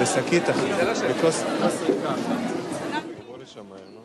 בשקית אחי, בכוס ריקה. בוא לשם מהר, נו.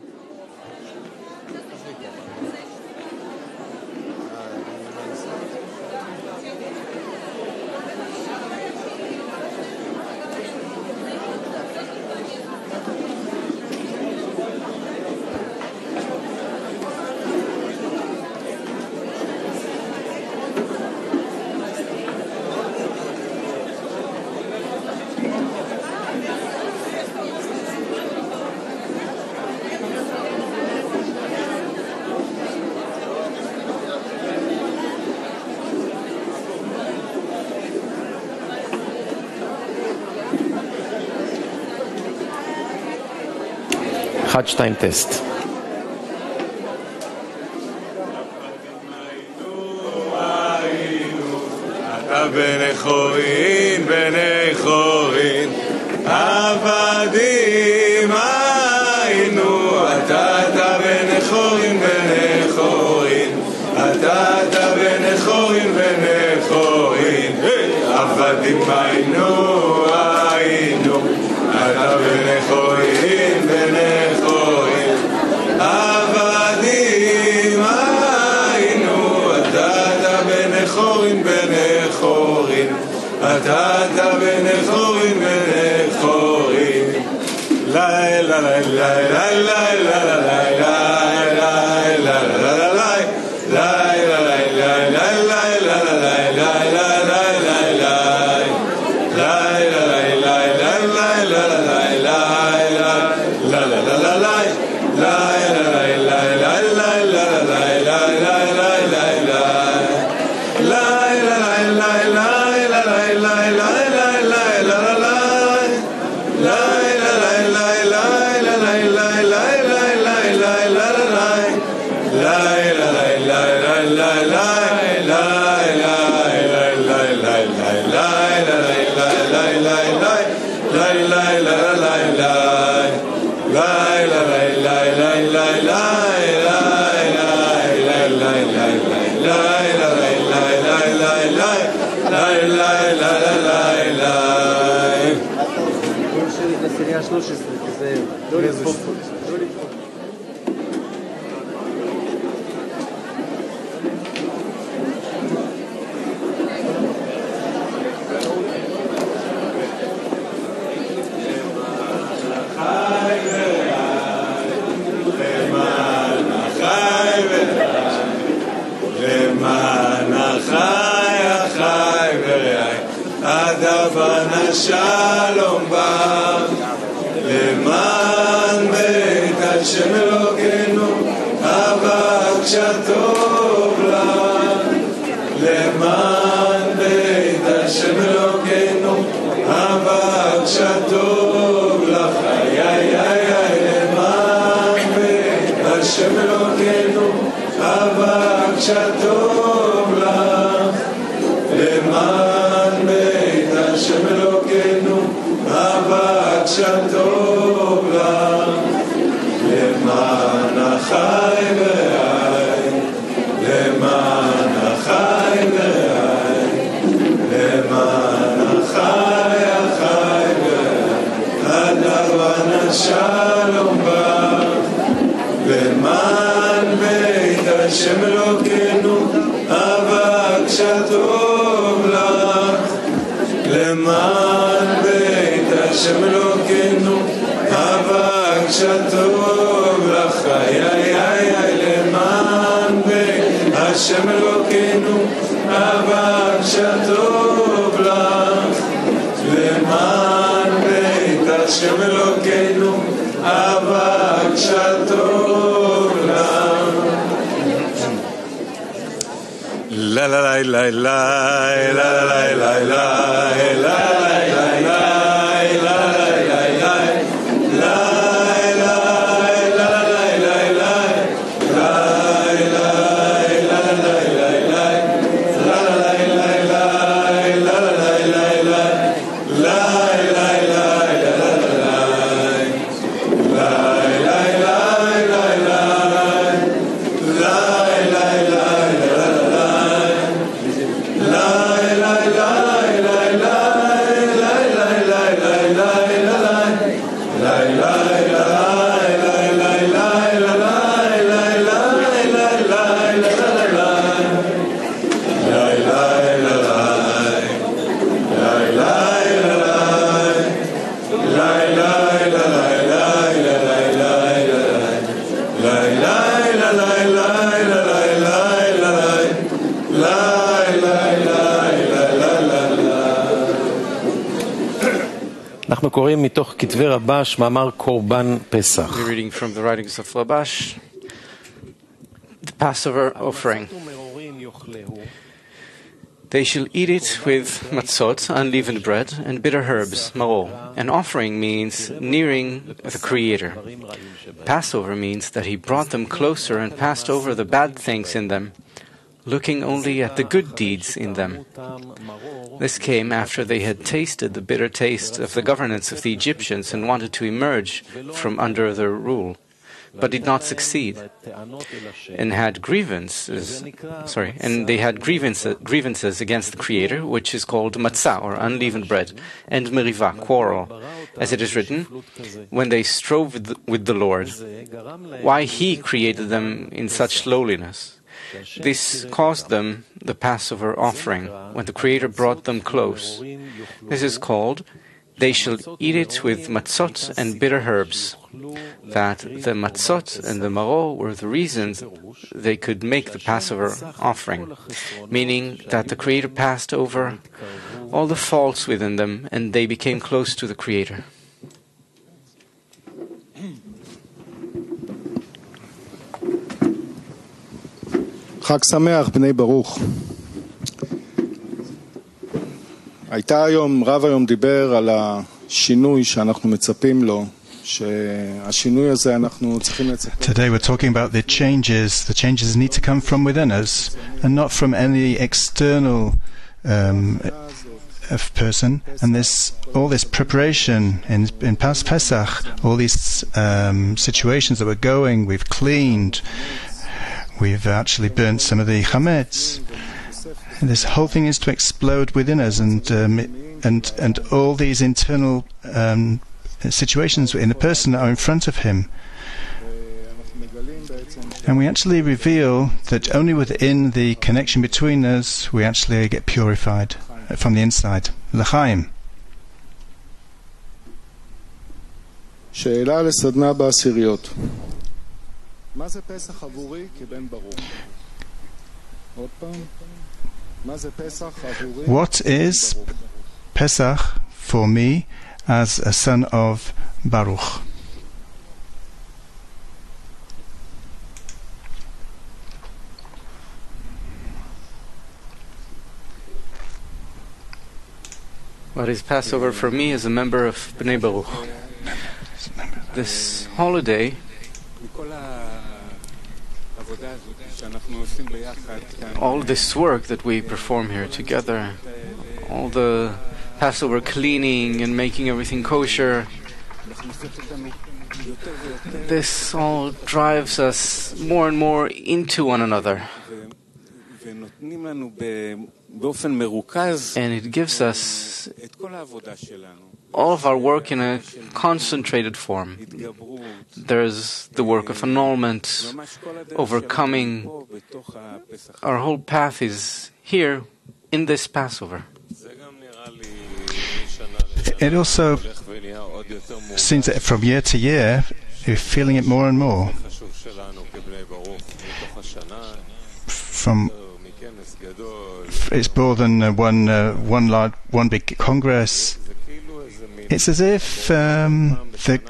אחד, שתיים, טסט. אתה בני חורין, בני חורין, עבדים היינו. אתה בני חורין, בני חורין, אתה בני חורין, בני חורין, עבדים היינו, היינו. אתה בני חורין, בני חורין, עבדים היינו. אתה בני חורין, בני חורין, אתה בני חורין, בני חורין. לילה לילה לילה לילה סירייה 13, כזה לא לדפוק. שלום בא למען בית השם אלוקינו, אבקשה טוב לך. למען בית השם אלוקינו, אבקשה טוב לך. למען בית השם אלוקינו, אבקשה טוב לך. למען בית השם אלוקינו, אבקשה טוב לך. למען החי והי, למען החי והי, למען החי החי והי, הדרבן השלום בא. למען בית השם אלוקינו, אבקשה טוב לך. למען בית השם אלוקינו, אבקשה טוב לך. למען בית השם אלוקינו, אבקשה טוב לך. למען בית השם אלוקינו, אבקשה טוב לך. לה לה לה לה לה לה לה לה לה אנחנו קוראים מתוך כתבי רבש מאמר קורבן פסח. We're reading from the writings of Rabash, the Passover offering. They shall eat it with matzot, unleavened bread, and bitter herbs, maror. An offering means nearing the Creator. Passover means that He brought them closer and passed over the bad things in them, looking only at the good deeds in them. This came after they had tasted the bitter taste of the governance of the Egyptians and wanted to emerge from under their rule, but did not succeed, and had grievances. They had grievances against the Creator, which is called matzah, or unleavened bread, and merivah, quarrel, as it is written, when they strove with the Lord, why He created them in such lowliness. This caused them the Passover offering, when the Creator brought them close. This is called, they shall eat it with matzot and bitter herbs. That the matzot and the maror were the reasons they could make the Passover offering, meaning that the Creator passed over all the faults within them and they became close to the Creator. חג שמח, בני ברוך. רב היום דיבר על השינוי שאנחנו מצפים לו, שהשינוי הזה אנחנו צריכים לצפות. Today we're talking about the changes. The changes need to come from within us and not from any external person. And all this preparation in past Pesach, all these situations that we're going, we've cleaned, we've actually burnt some of the chametz. And this whole thing is to explode within us, and all these internal situations in a person are in front of him. And we actually reveal that only within the connection between us we actually get purified from the inside. L'chaim. שאלה לסדנה בעשיריות. מה זה פסח עבורי כבן ברוך? עוד פעם. מה זה פסח עבורי? What is Pesach for me as a son of Baruch? What is Passover for me as a member of Bnei Baruch? This holiday all this work that we perform here together, all the Passover cleaning and making everything kosher, this all drives us more and more into one another. And it gives us all of our work in a concentrated form. There's the work of annulment, overcoming. Our whole path is here in this Passover. It also seems that from year to year, you're feeling it more and more. It's more than one big congress. It's as if the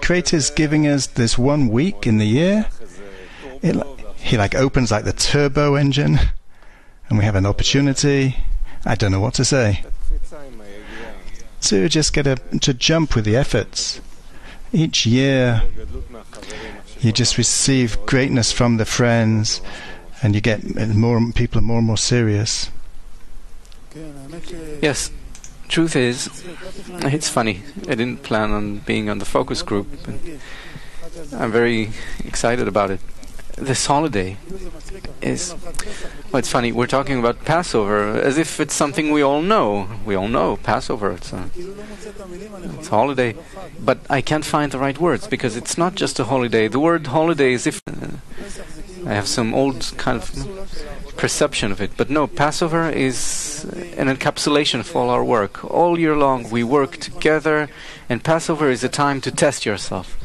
Creator is giving us this 1 week in the year. He opens like the turbo engine, and we have an opportunity. I don't know what to say. To just to jump with the efforts. Each year, you just receive greatness from the friends, and you get people are more and more serious. Yes. Truth is, it's funny. I didn't plan on being on the focus group, but I'm very excited about it. This holiday is, it's funny, we're talking about Passover as if it's something we all know. We all know Passover, it's a holiday. But I can't find the right words, because it's not just a holiday. The word holiday is if I have some old kind of perception of it. But no, Passover is an encapsulation of all our work. All year long we work together, and Passover is a time to test yourself.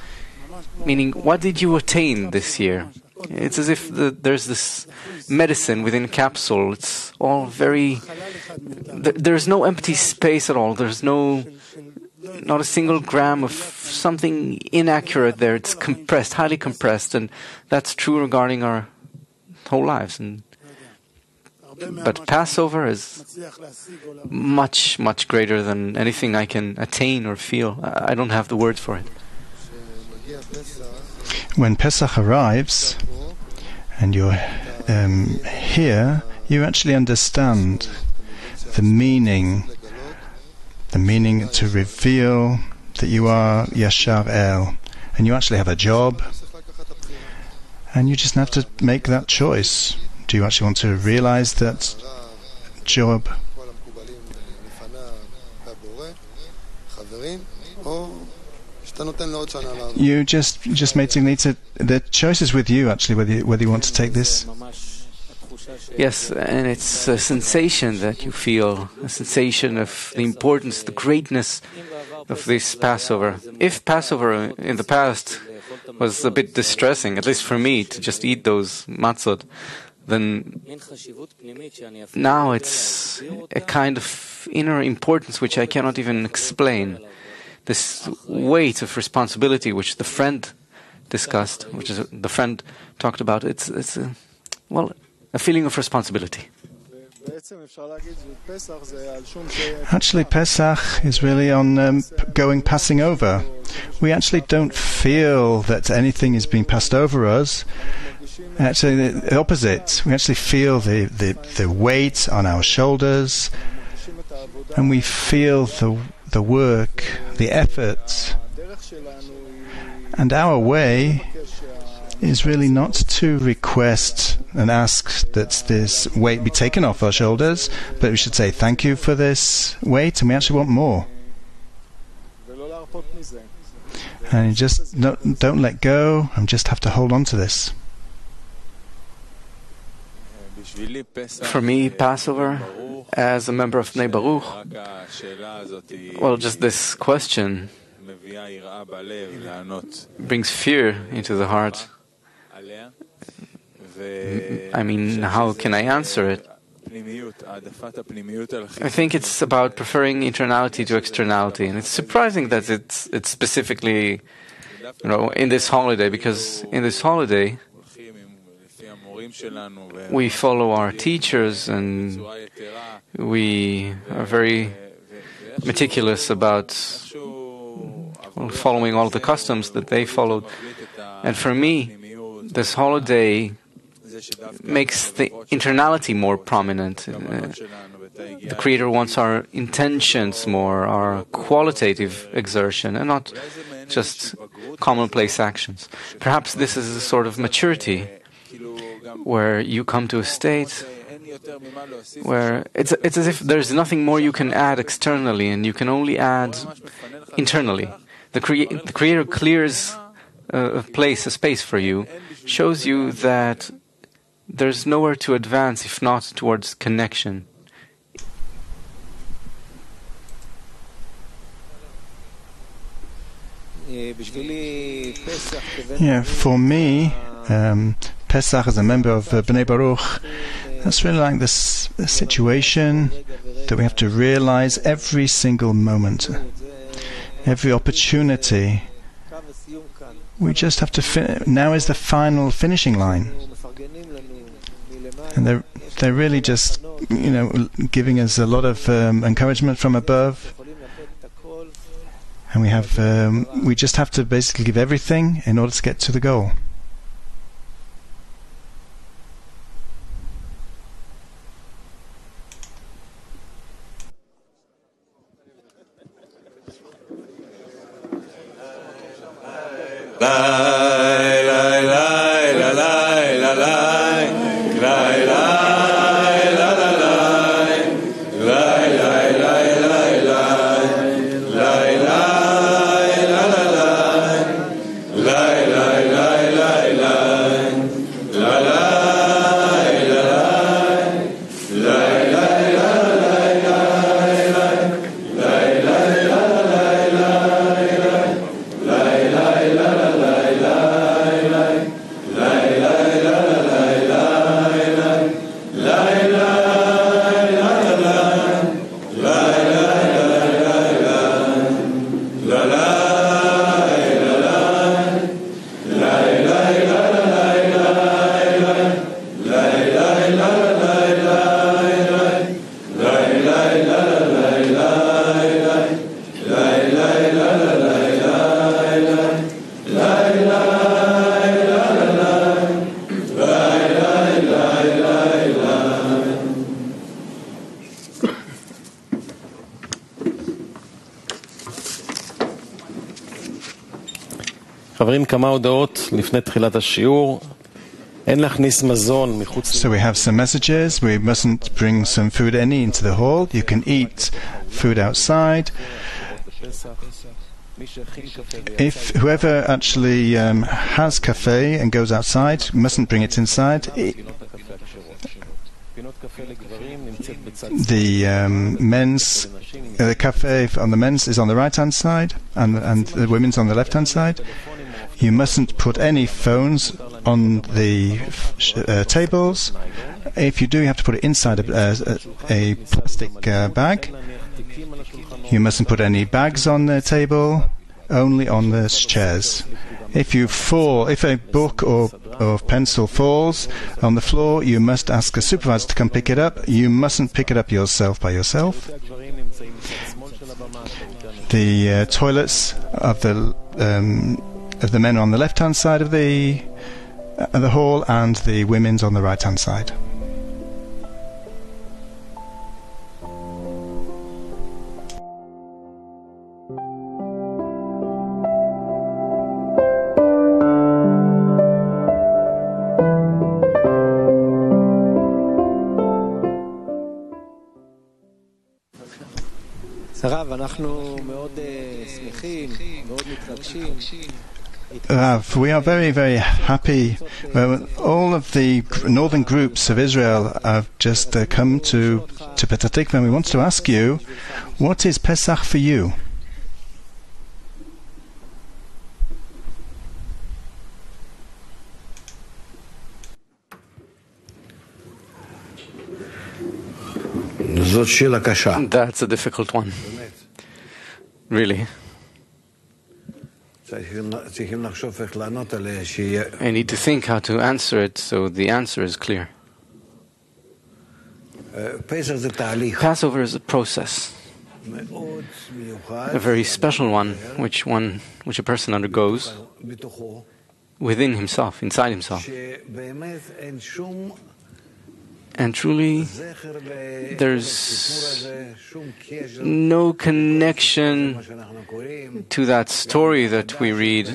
Meaning, what did you attain this year? It's as if there's this medicine within a capsule. It's all very... There's no empty space at all. There's no not a single gram of something inaccurate there. It's compressed, highly compressed, and that's true regarding our whole lives. But Passover is much, much greater than anything I can attain or feel. I don't have the words for it. When Pesach arrives and you're here, you actually understand the meaning to reveal that you are Yashar El, and you actually have a job, and you just have to make that choice. Do you actually want to realize that job? You just need to. The choice is with you, actually, whether you want to take this. Yes, and it's a sensation that you feel, a sensation of the importance, the greatness of this Passover. If Passover in the past was a bit distressing, at least for me, to just eat those matzot, then now it's a kind of inner importance which I cannot even explain. This weight of responsibility which the friend discussed, which is the friend talked about, it's a feeling of responsibility. Actually, Pesach is really on passing over. We actually don't feel that anything is being passed over us. Actually, the opposite. We actually feel the weight on our shoulders, and we feel the work, the effort. And our way is really not to request and ask that this weight be taken off our shoulders, but we should say thank you for this weight, and we actually want more. And you just don't let go, and just have to hold on to this. For me, Passover, as a member of Bnei Baruch, well, just this question brings fear into the heart. I mean, how can I answer it? I think it's about preferring internality to externality, and it's surprising that it's specifically, in this holiday, because in this holiday we follow our teachers and we are very meticulous about following all the customs that they followed. And for me, this holiday makes the internality more prominent. The Creator wants our intentions more, our qualitative exertion, and not just commonplace actions. Perhaps this is a sort of maturity where you come to a state where it's as if there's nothing more you can add externally, and you can only add internally. The Creator clears a space for you, shows you that there's nowhere to advance if not towards connection. Yeah, for me, Pesach as a member of Bnei Baruch, that's really like this situation that we have to realize every single moment, every opportunity. We just have to now is the final finishing line, and they're really just giving us a lot of encouragement from above, and we just have to basically give everything in order to get to the goal. כמה הודעות לפני תחילת השיעור. אין להכניס מזון מחוץ... So we have some messages. We mustn't bring some food any into the hall. You can eat food outside. If whoever actually has cafe and goes outside mustn't bring it inside. The cafe on the men's is on the right hand side and the women's on the left hand side. You mustn't put any phones on the tables. If you do, you have to put it inside a plastic bag. You mustn't put any bags on the table, only on the chairs. If a book or pencil falls on the floor, you must ask a supervisor to come pick it up. You mustn't pick it up yourself by yourself. The toilets of the men are on the left-hand side of the hall, and the women's on the right-hand side. הרב, אנחנו מאוד שמחים, מאוד מתרגשים. Rav, we are very, very happy. All of the northern groups of Israel have just come to Petah Tikva, and we want to ask you, what is Pesach for you? That's a difficult one. Really. I need to think how to answer it so the answer is clear. Passover is a process, a very special one, which a person undergoes within himself, inside himself. And truly, there's no connection to that story that we read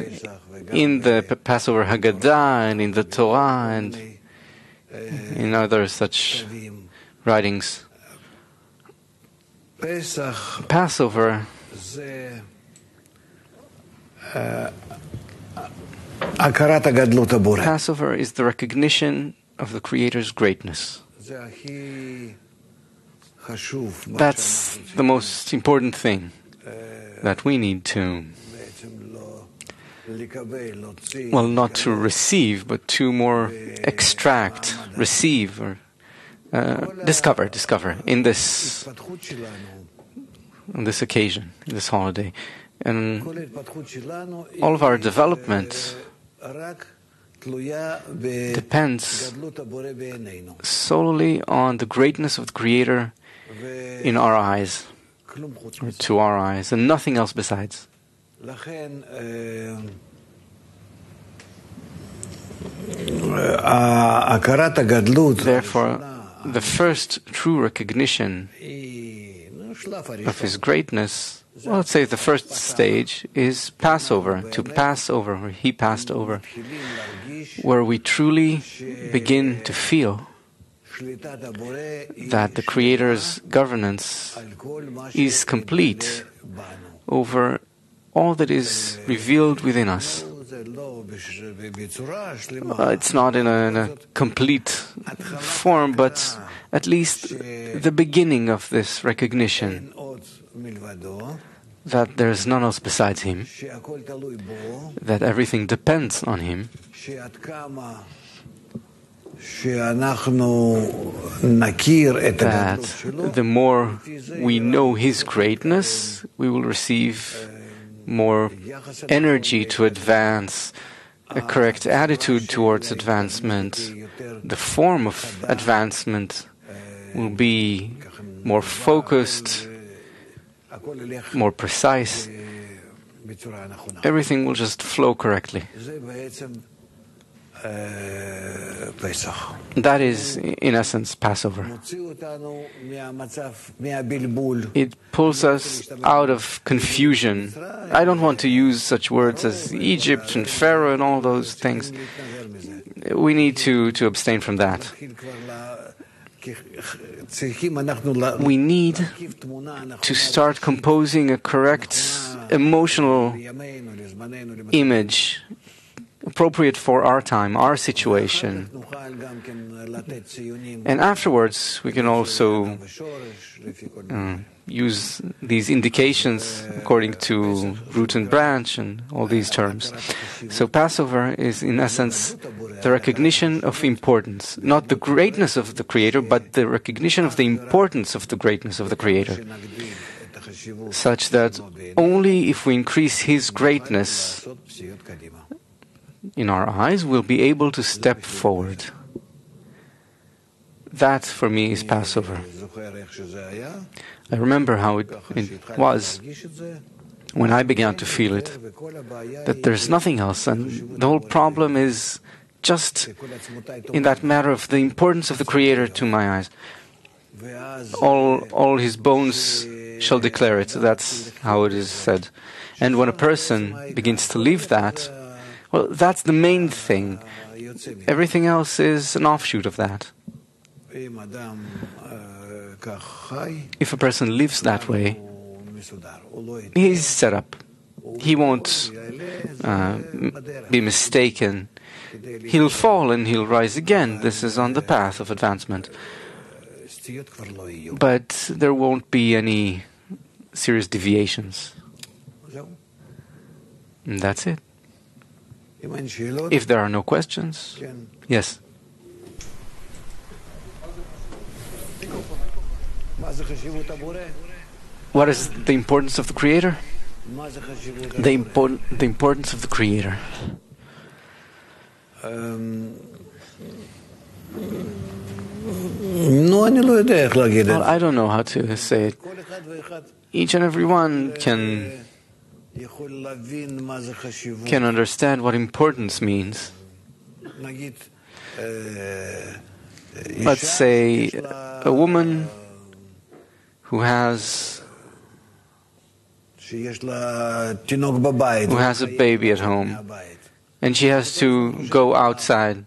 in the Passover Haggadah and in the Torah and in other such writings. Passover is the recognition of the Creator's greatness. That's the most important thing that we need to, well, not to receive, but to more extract, receive, or discover in this on this occasion, this holiday. And all of our development depends solely on the greatness of the Creator in our eyes, or to our eyes, and nothing else besides. Therefore, the first true recognition of His greatness, well, let's say the first stage, is Passover, to pass over, or He passed over, where we truly begin to feel that the Creator's governance is complete over all that is revealed within us. It's not in a complete form, but at least the beginning of this recognition that there is none else besides Him, that everything depends on Him, that the more we know His greatness, we will receive more energy to advance, a correct attitude towards advancement. The form of advancement will be more focused, more precise. Everything will just flow correctly. That is, in essence, Passover. It pulls us out of confusion. I don't want to use such words as Egypt and Pharaoh and all those things. We need to abstain from that. We need to start composing a correct emotional image appropriate for our time, our situation. And afterwards, we can also use these indications according to root and branch and all these terms. So Passover is, in essence, the recognition of importance. Not the greatness of the Creator, but the recognition of the importance of the greatness of the Creator. Such that only if we increase His greatness in our eyes, we'll be able to step forward. That, for me, is Passover. I remember how it was when I began to feel it, that there's nothing else, and the whole problem is just in that matter of the importance of the Creator to my eyes. All His bones shall declare it. That's how it is said. And when a person begins to leave that, well, that's the main thing. Everything else is an offshoot of that. If a person lives that way, he's set up. He won't be mistaken. He'll fall and he'll rise again. This is on the path of advancement. But there won't be any serious deviations. And that's it. If there are no questions, yes. What is the importance of the Creator? The importance of the Creator. Well, I don't know how to say it. Each and every one can understand what importance means. Let's say a woman who has a baby at home and she has to go outside,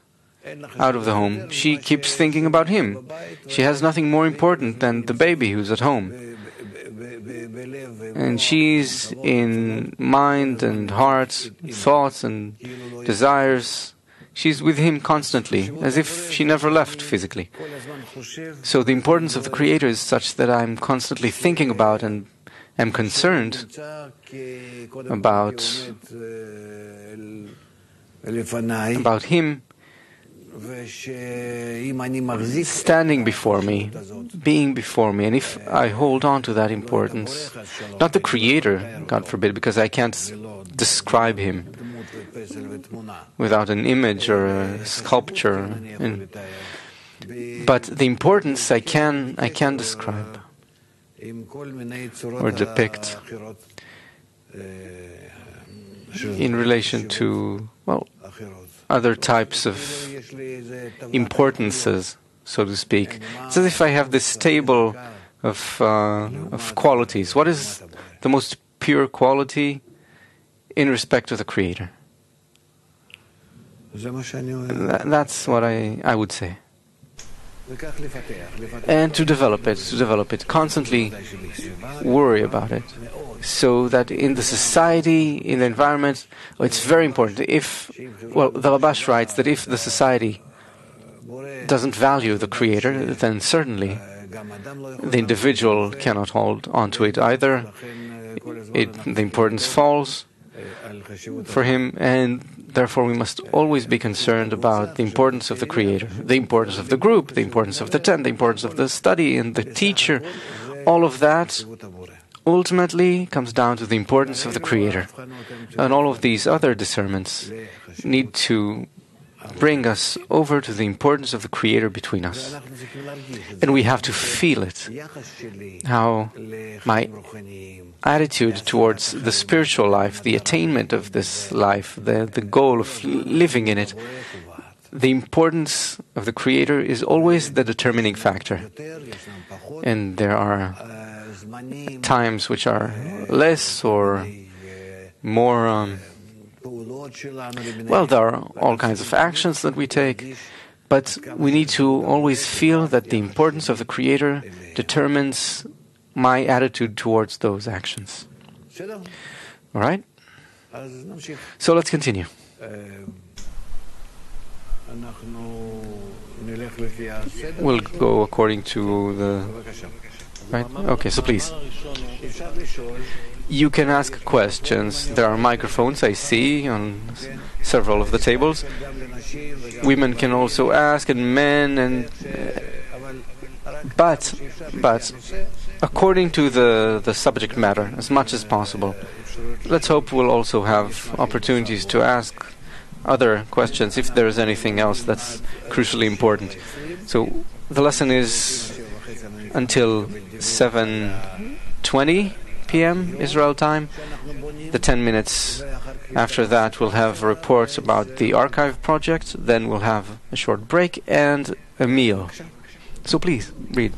out of the home. She keeps thinking about him. She has nothing more important than the baby who's at home. And she's in mind and heart, thoughts and desires. She's with him constantly, as if she never left physically. So the importance of the Creator is such that I'm constantly thinking about and am concerned about Him standing before me, being before me. And if I hold on to that importance, not the Creator, God forbid, because I can't describe Him without an image or a sculpture, but the importance I can describe or depict in relation to, well, other types of importances, so to speak. It's as if I have this table of qualities. What is the most pure quality in respect to the Creator? That's what I would say. And to develop it, constantly worry about it, so that in the society, in the environment, it's very important. The Rabash writes that if the society doesn't value the Creator, then certainly the individual cannot hold on to it either. The importance falls for him, and therefore we must always be concerned about the importance of the Creator, the importance of the group, the importance of the tent, the importance of the study and the teacher. All of that ultimately comes down to the importance of the Creator. And all of these other discernments need to bring us over to the importance of the Creator between us. And we have to feel it, how my attitude towards the spiritual life, the attainment of this life, the goal of living in it, the importance of the Creator is always the determining factor. And there are times which are less or more. Well, there are all kinds of actions that we take, but we need to always feel that the importance of the Creator determines my attitude towards those actions. All right? So let's continue. We'll go according to the... Right? Okay, so please. You can ask questions. There are microphones, I see, on several of the tables. Women can also ask, and men, and... But according to the subject matter, as much as possible. Let's hope we'll also have opportunities to ask other questions if there is anything else that's crucially important. So the lesson is until 7:20 p.m. Israel time. The 10 minutes after that we'll have reports about the archive project. Then we'll have a short break and a meal. So please, read.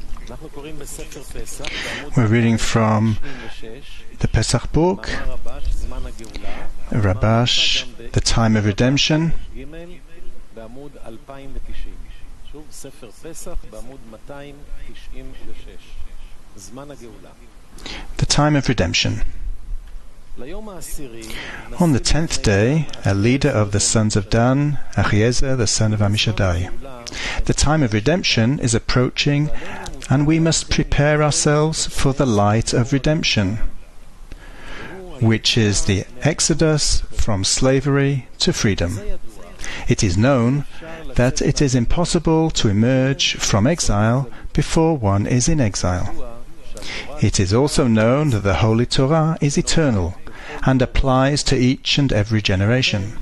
We're reading from the Pesach book, Rabash, The Time of Redemption. The Time of Redemption. On the 10th day, a leader of the sons of Dan, Achiezer, the son of Ammishaddai. The time of redemption is approaching, and we must prepare ourselves for the light of redemption, which is the exodus from slavery to freedom. It is known that it is impossible to emerge from exile before one is in exile. It is also known that the Holy Torah is eternal and applies to each and every generation.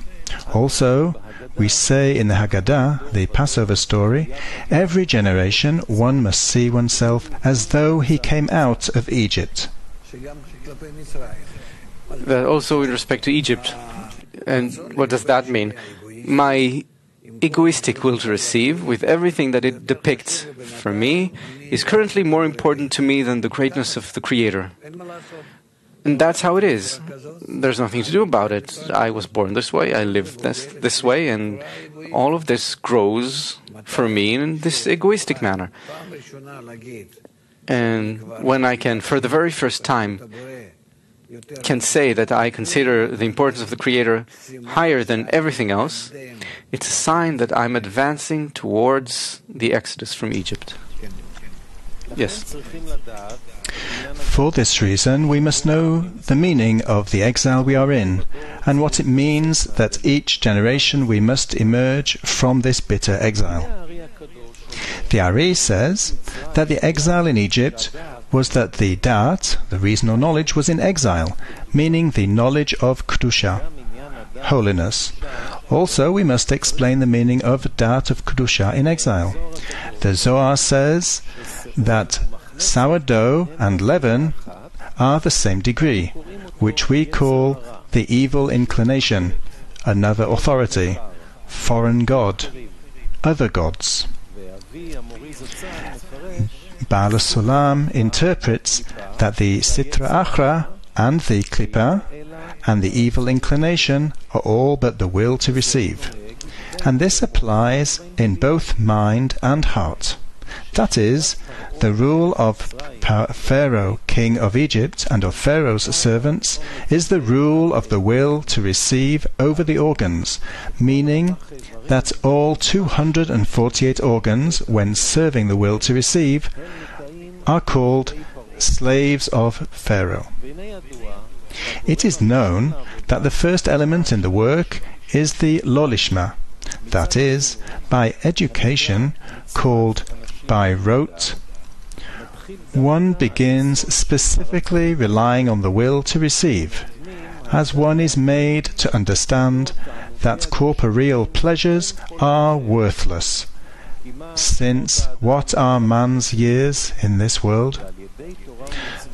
Also, we say in the Haggadah, the Passover story, every generation one must see oneself as though he came out of Egypt. Also in respect to Egypt. And what does that mean? My egoistic will to receive, with everything that it depicts for me, is currently more important to me than the greatness of the Creator. And that's how it is. There's nothing to do about it. I was born this way, I live this way, and all of this grows for me in this egoistic manner. And when I can, for the very first time, can say that I consider the importance of the Creator higher than everything else, it's a sign that I'm advancing towards the exodus from Egypt. Yes. For this reason, we must know the meaning of the exile we are in, and what it means that each generation we must emerge from this bitter exile. The Ari says that the exile in Egypt was that the Da'at, the reason or knowledge, was in exile, meaning the knowledge of Kedusha, holiness. Also, we must explain the meaning of Da'at of Kedusha in exile. The Zohar says that sourdough and leaven are the same degree, which we call the evil inclination, another authority, foreign god, other gods. Baal Sulam interprets that the Sitra Achra and the Klippa and the evil inclination are all but the will to receive, and this applies in both mind and heart. That is, the rule of Pharaoh, king of Egypt, and of Pharaoh's servants is the rule of the will to receive over the organs, meaning that all 248 organs, when serving the will to receive, are called slaves of Pharaoh. It is known that the first element in the work is the lolishma, that is, by education, called by rote. One begins specifically relying on the will to receive, as one is made to understand that corporeal pleasures are worthless, since what are man's years in this world?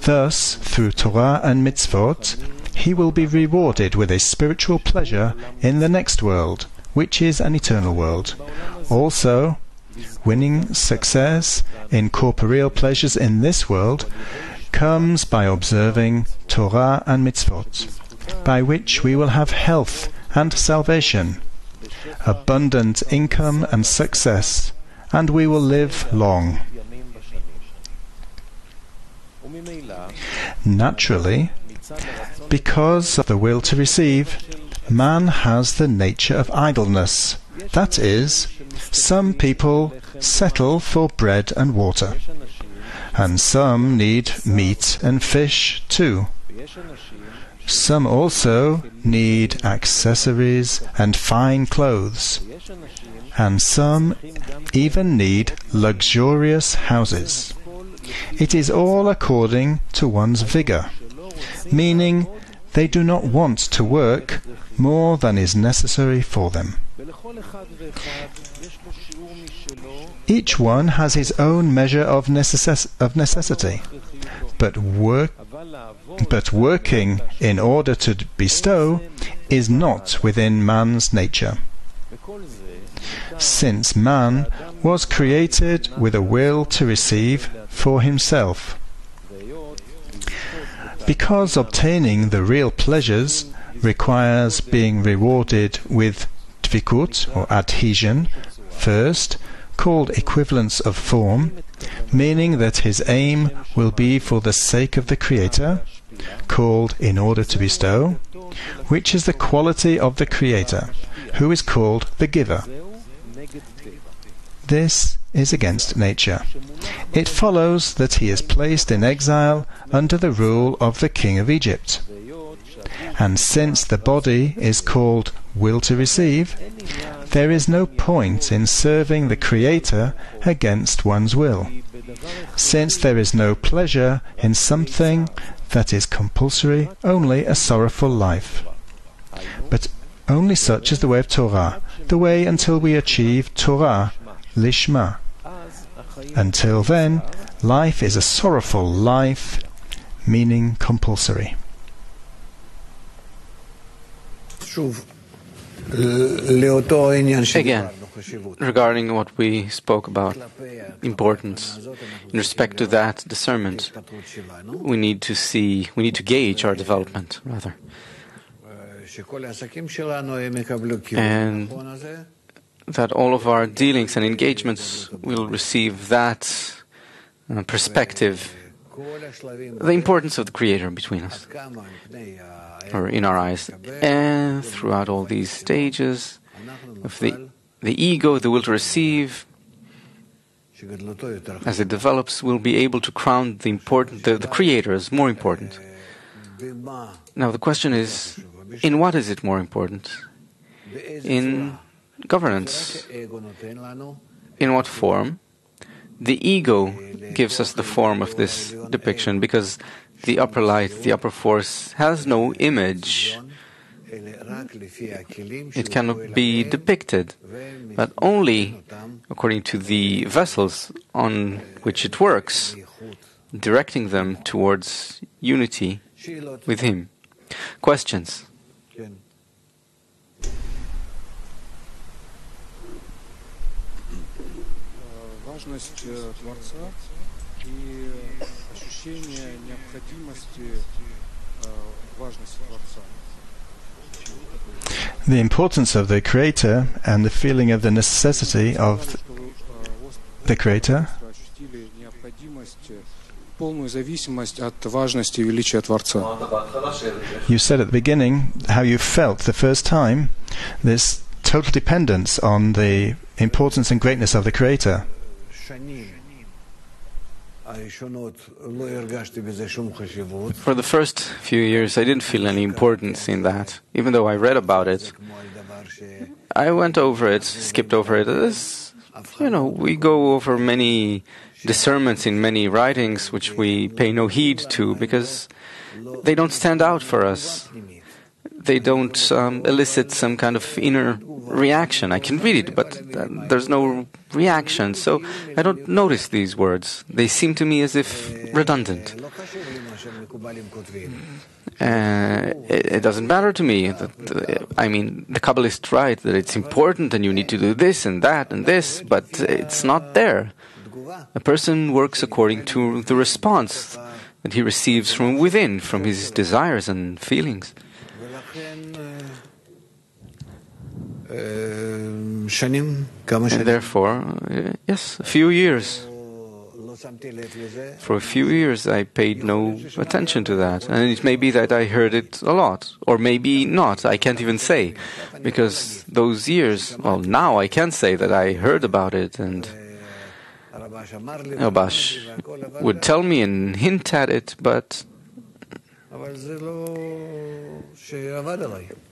Thus, through Torah and mitzvot, he will be rewarded with a spiritual pleasure in the next world, which is an eternal world. Also, winning success in corporeal pleasures in this world comes by observing Torah and mitzvot, by which we will have health and salvation, abundant income and success, and we will live long. Naturally, because of the will to receive, man has the nature of idleness. That is, some people settle for bread and water, and some need meat and fish too. Some also need accessories and fine clothes, and some even need luxurious houses. It is all according to one's vigor, meaning they do not want to work more than is necessary for them. Each one has his own measure of necessity, but working in order to bestow is not within man's nature, since man was created with a will to receive for himself. Because obtaining the real pleasures requires being rewarded with dvikut, or adhesion, first, called equivalence of form, meaning that his aim will be for the sake of the Creator, called in order to bestow, which is the quality of the Creator, who is called the Giver. This is against nature. It follows that he is placed in exile under the rule of the king of Egypt. And since the body is called will to receive, there is no point in serving the Creator against one's will, since there is no pleasure in something that is compulsory, only a sorrowful life. But only such is the way of Torah, the way until we achieve Torah, Lishma. Until then, life is a sorrowful life, meaning compulsory. Again, regarding what we spoke about, importance, in respect to that discernment, we need to gauge our development, rather. And that all of our dealings and engagements will receive that perspective, the importance of the Creator between us, or in our eyes. And throughout all these stages of the ego, the will to receive, as it develops, we'll be able to crown the Creator as more important. Now the question is, in what is it more important? In governance. In what form? The ego gives us the form of this depiction, because the upper light, the upper force, has no image. It cannot be depicted, but only according to the vessels on which it works, directing them towards unity with Him. Questions? Важность Творца и ощущение необходимости важности Творца. The importance of the Creator and the feeling of the necessity of the Creator. Полную зависимость от важности и величия Творца. You said at the beginning how you felt the first time this total dependence on the importance and greatness of the Creator. For the first few years, I didn't feel any importance in that, even though I read about it. I went over it, skipped over it. We go over many discernments in many writings which we pay no heed to because they don't stand out for us. They don't elicit some kind of inner reaction. I can read it, but there's no reaction, so I don't notice these words. They seem to me as if redundant. It doesn't matter to me. I mean, the Kabbalists write that it's important and you need to do this and that and this, but it's not there. A person works according to the response that he receives from within, from his desires and feelings. And therefore, yes, a few years. For a few years I paid no attention to that. And it may be that I heard it a lot, or maybe not, I can't even say. Because those years, well, now I can say that I heard about it, and Abash would tell me and hint at it, but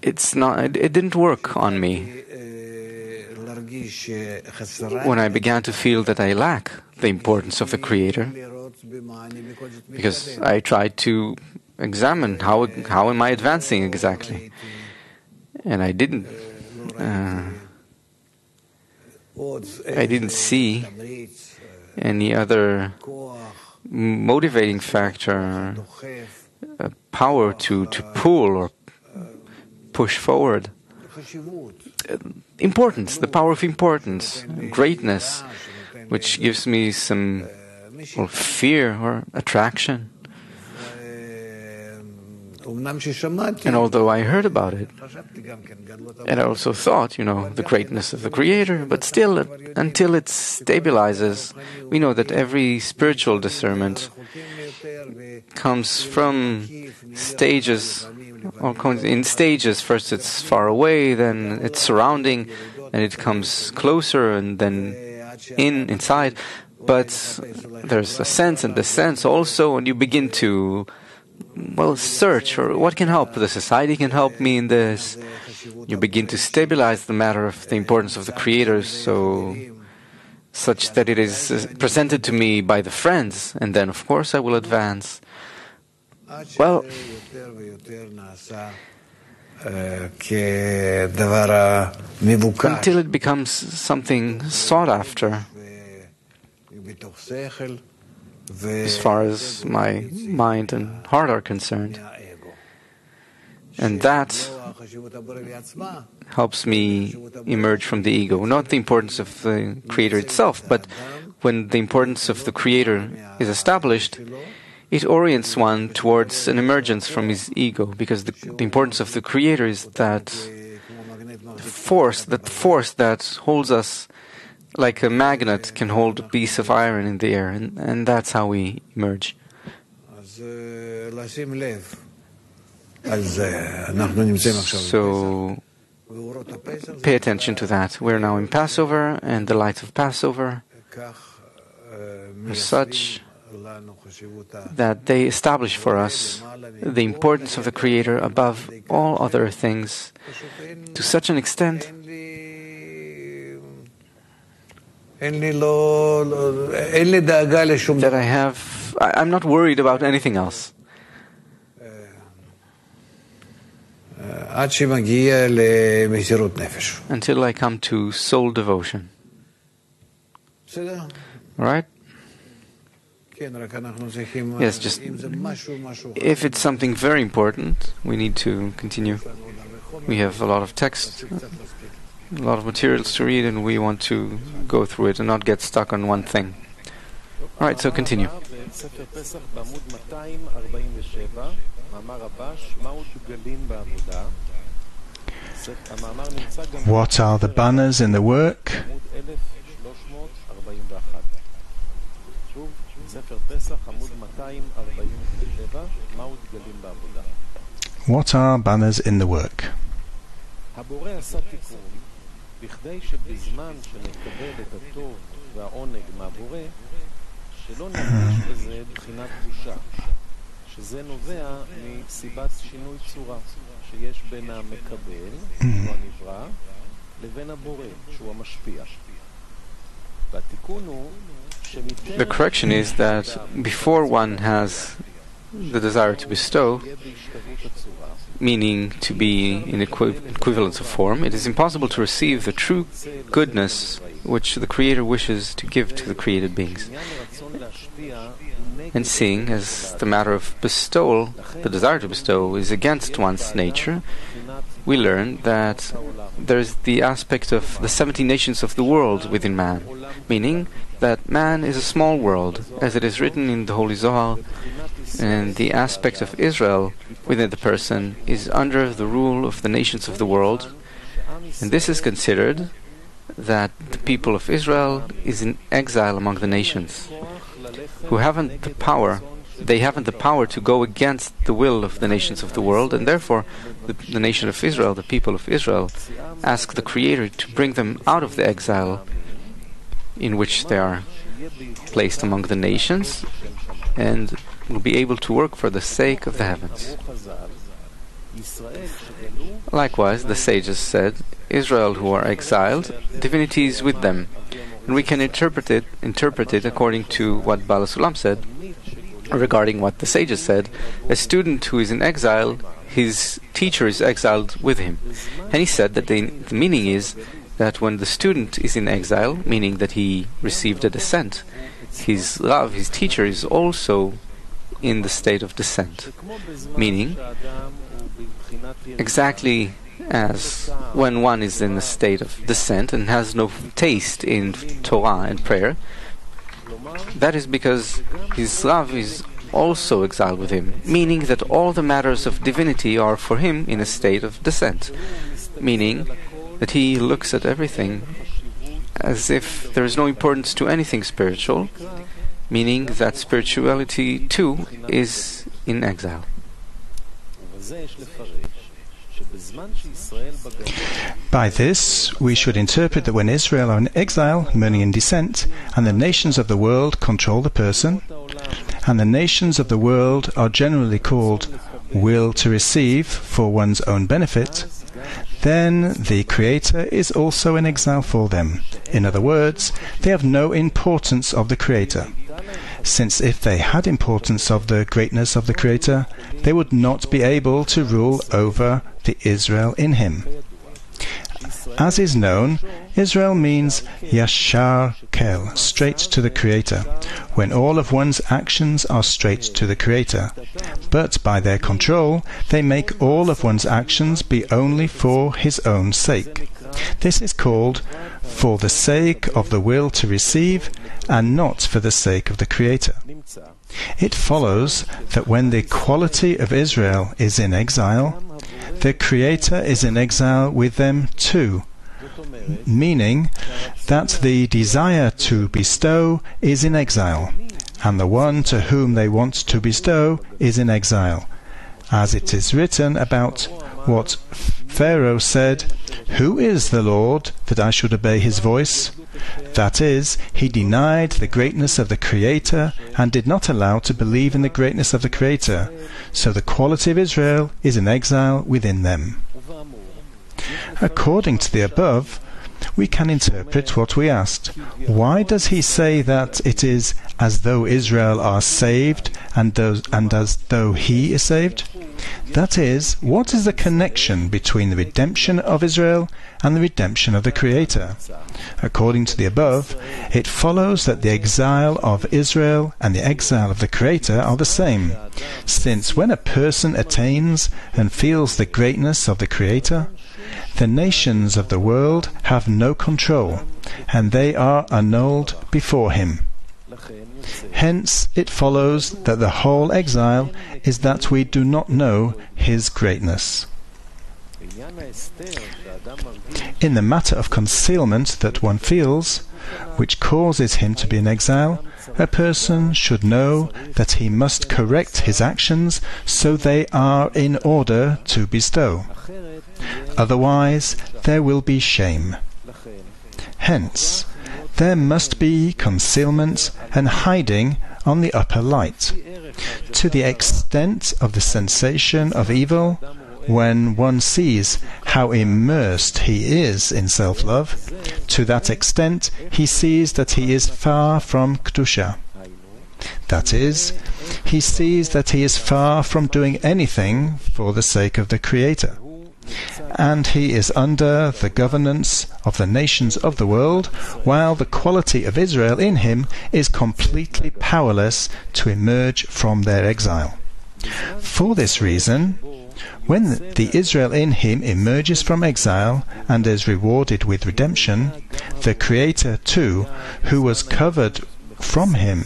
it's not, it didn't work on me. When I began to feel that I lack the importance of the Creator, because I tried to examine how am I advancing exactly, and I didn't see any other motivating factor, power to pull or push forward. Importance, the power of importance, greatness, which gives me some fear or attraction. And although I heard about it, and I also thought, the greatness of the Creator, but still, until it stabilizes, we know that every spiritual discernment comes from stages, or in stages. First it's far away, then it's surrounding, and it comes closer, and then inside. But there's ascents and descents also, and you begin to search for what can help. The society can help me in this. You begin to stabilize the matter of the importance of the Creator, such that it is presented to me by the friends, and then of course I will advance. Well, until it becomes something sought after, as far as my mind and heart are concerned. And that helps me emerge from the ego. Not the importance of the Creator itself, but when the importance of the Creator is established, it orients one towards an emergence from his ego, because the importance of the Creator is that force that holds us like a magnet can hold a piece of iron in the air, and that's how we emerge. So pay attention to that. We're now in Passover, and the lights of Passover are such that they establish for us the importance of the Creator above all other things, to such an extent that I'm not worried about anything else. Until I come to soul devotion. All right? Yes, just if it's something very important, we need to continue. We have a lot of text, a lot of materials to read, and we want to go through it and not get stuck on one thing. All right, so continue. What are the banners in the work? What are banners in the work? The correction is that before one has the desire to bestow, meaning to be in equivalence of form, it is impossible to receive the true goodness which the Creator wishes to give to the created beings. And seeing as the matter of bestowal, the desire to bestow, is against one's nature, we learn that there's the aspect of the 70 nations of the world within man, meaning that man is a small world, as it is written in the Holy Zohar, and the aspect of Israel within the person is under the rule of the nations of the world, and this is considered that the people of Israel is in exile among the nations, who haven't the power. They haven't the power to go against the will of the nations of the world, and therefore the nation of Israel, the people of Israel, ask the Creator to bring them out of the exile in which they are placed among the nations, and will be able to work for the sake of the heavens. Likewise, the sages said, Israel who are exiled, divinity is with them, and we can interpret it according to what Baal HaSulam said. Regarding what the sages said, a student who is in exile, his teacher is exiled with him. And he said that the meaning is that when the student is in exile, meaning that he received a descent, his Rav, his teacher, is also in the state of descent. Meaning, exactly as when one is in the state of descent and has no taste in Torah and prayer, that is because his Rav is also exiled with him, meaning that all the matters of divinity are for him in a state of descent, meaning that he looks at everything as if there is no importance to anything spiritual, meaning that spirituality too is in exile. By this, we should interpret that when Israel are in exile, meaning in descent, and the nations of the world control the person, and the nations of the world are generally called will to receive for one's own benefit, then the Creator is also in exile for them. In other words, they have no importance of the Creator, since if they had importance of the greatness of the Creator, they would not be able to rule over the Israel in him. As is known, Israel means Yashar Kel, straight to the Creator, when all of one's actions are straight to the Creator. But by their control, they make all of one's actions be only for his own sake. This is called for the sake of the will to receive, and not for the sake of the Creator. It follows that when the quality of Israel is in exile, the Creator is in exile with them too, meaning that the desire to bestow is in exile, and the one to whom they want to bestow is in exile, as it is written about what Pharaoh said, "Who is the Lord that I should obey his voice?" That is, he denied the greatness of the Creator and did not allow to believe in the greatness of the Creator. So the quality of Israel is in exile within them. According to the above, we can interpret what we asked. Why does he say that it is as though Israel are saved and as though he is saved? That is, what is the connection between the redemption of Israel and the redemption of the Creator? According to the above, it follows that the exile of Israel and the exile of the Creator are the same, since when a person attains and feels the greatness of the Creator, the nations of the world have no control, and they are annulled before him. Hence it follows that the whole exile is that we do not know his greatness. In the matter of concealment that one feels, which causes him to be in exile, a person should know that he must correct his actions so they are in order to bestow. Otherwise there will be shame. Hence, there must be concealment and hiding on the upper light. To the extent of the sensation of evil, when one sees how immersed he is in self-love, to that extent he sees that he is far from Kedusha. That is, he sees that he is far from doing anything for the sake of the Creator. and he is under the governance of the nations of the world, while the quality of Israel in him is completely powerless to emerge from their exile. For this reason, when the Israel in him emerges from exile and is rewarded with redemption, the Creator too, who was covered from him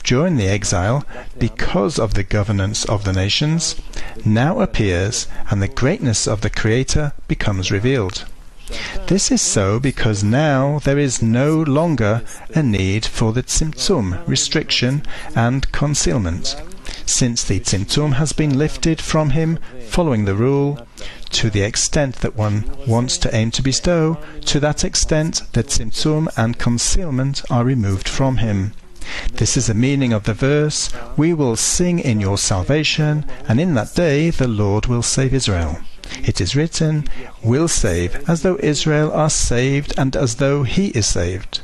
during the exile because of the governance of the nations, now appears, and the greatness of the Creator becomes revealed. This is so because now there is no longer a need for the tzimtzum, restriction and concealment, since the tzimtzum has been lifted from him following the rule, to the extent that one wants to aim to bestow, to that extent that tzimtzum and concealment are removed from him. This is the meaning of the verse, "We will sing in your salvation, and in that day the Lord will save Israel." It is written, "will save," as though Israel are saved and as though he is saved.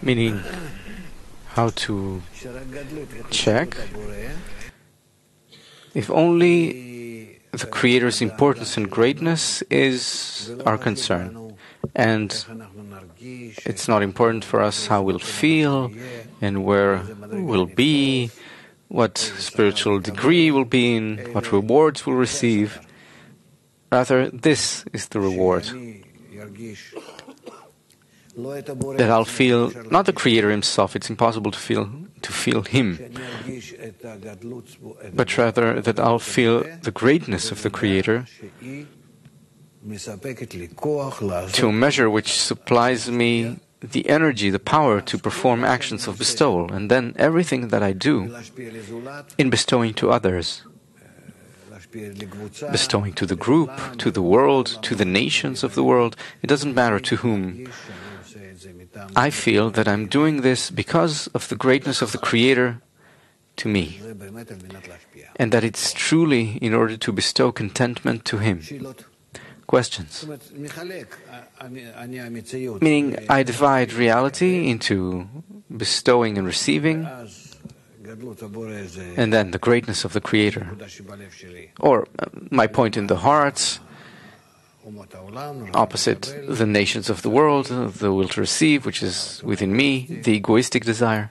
Meaning, how to check if only the Creator's importance and greatness is our concern, and it's not important for us how we'll feel and where we'll be, what spiritual degree we'll be in, what rewards we'll receive. Rather, this is the reward. That I'll feel not the Creator himself, it's impossible to feel him, but rather that I'll feel the greatness of the Creator to a measure which supplies me the energy, the power to perform actions of bestowal, and then everything that I do in bestowing to others, bestowing to the group, to the world, to the nations of the world, it doesn't matter to whom. I feel that I'm doing this because of the greatness of the Creator to me, and that it's truly in order to bestow contentment to Him. Questions? Meaning, I divide reality into bestowing and receiving, and then the greatness of the Creator. Or my point in the heart, opposite the nations of the world, the will to receive, which is within me, the egoistic desire,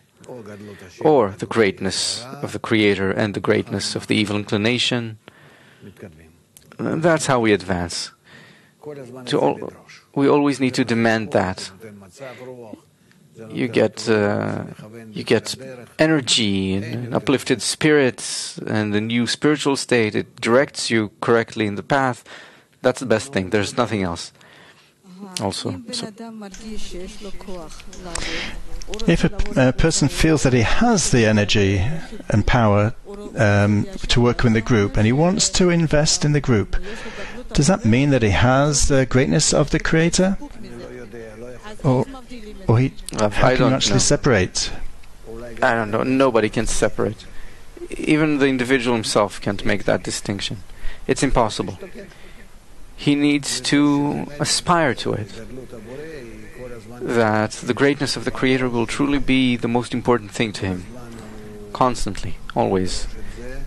or the greatness of the Creator and the greatness of the evil inclination. That's how we advance. We always need to demand that. You get energy and uplifted spirits and a new spiritual state. It directs you correctly in the path. That's the best thing. There's nothing else. Also, if a person feels that he has the energy and power to work in the group, and he wants to invest in the group, does that mean that he has the greatness of the Creator? Or how can you actually separate? I don't know. Nobody can separate. Even the individual himself can't make that distinction. It's impossible. He needs to aspire to it. That the greatness of the Creator will truly be the most important thing to him. Constantly, always.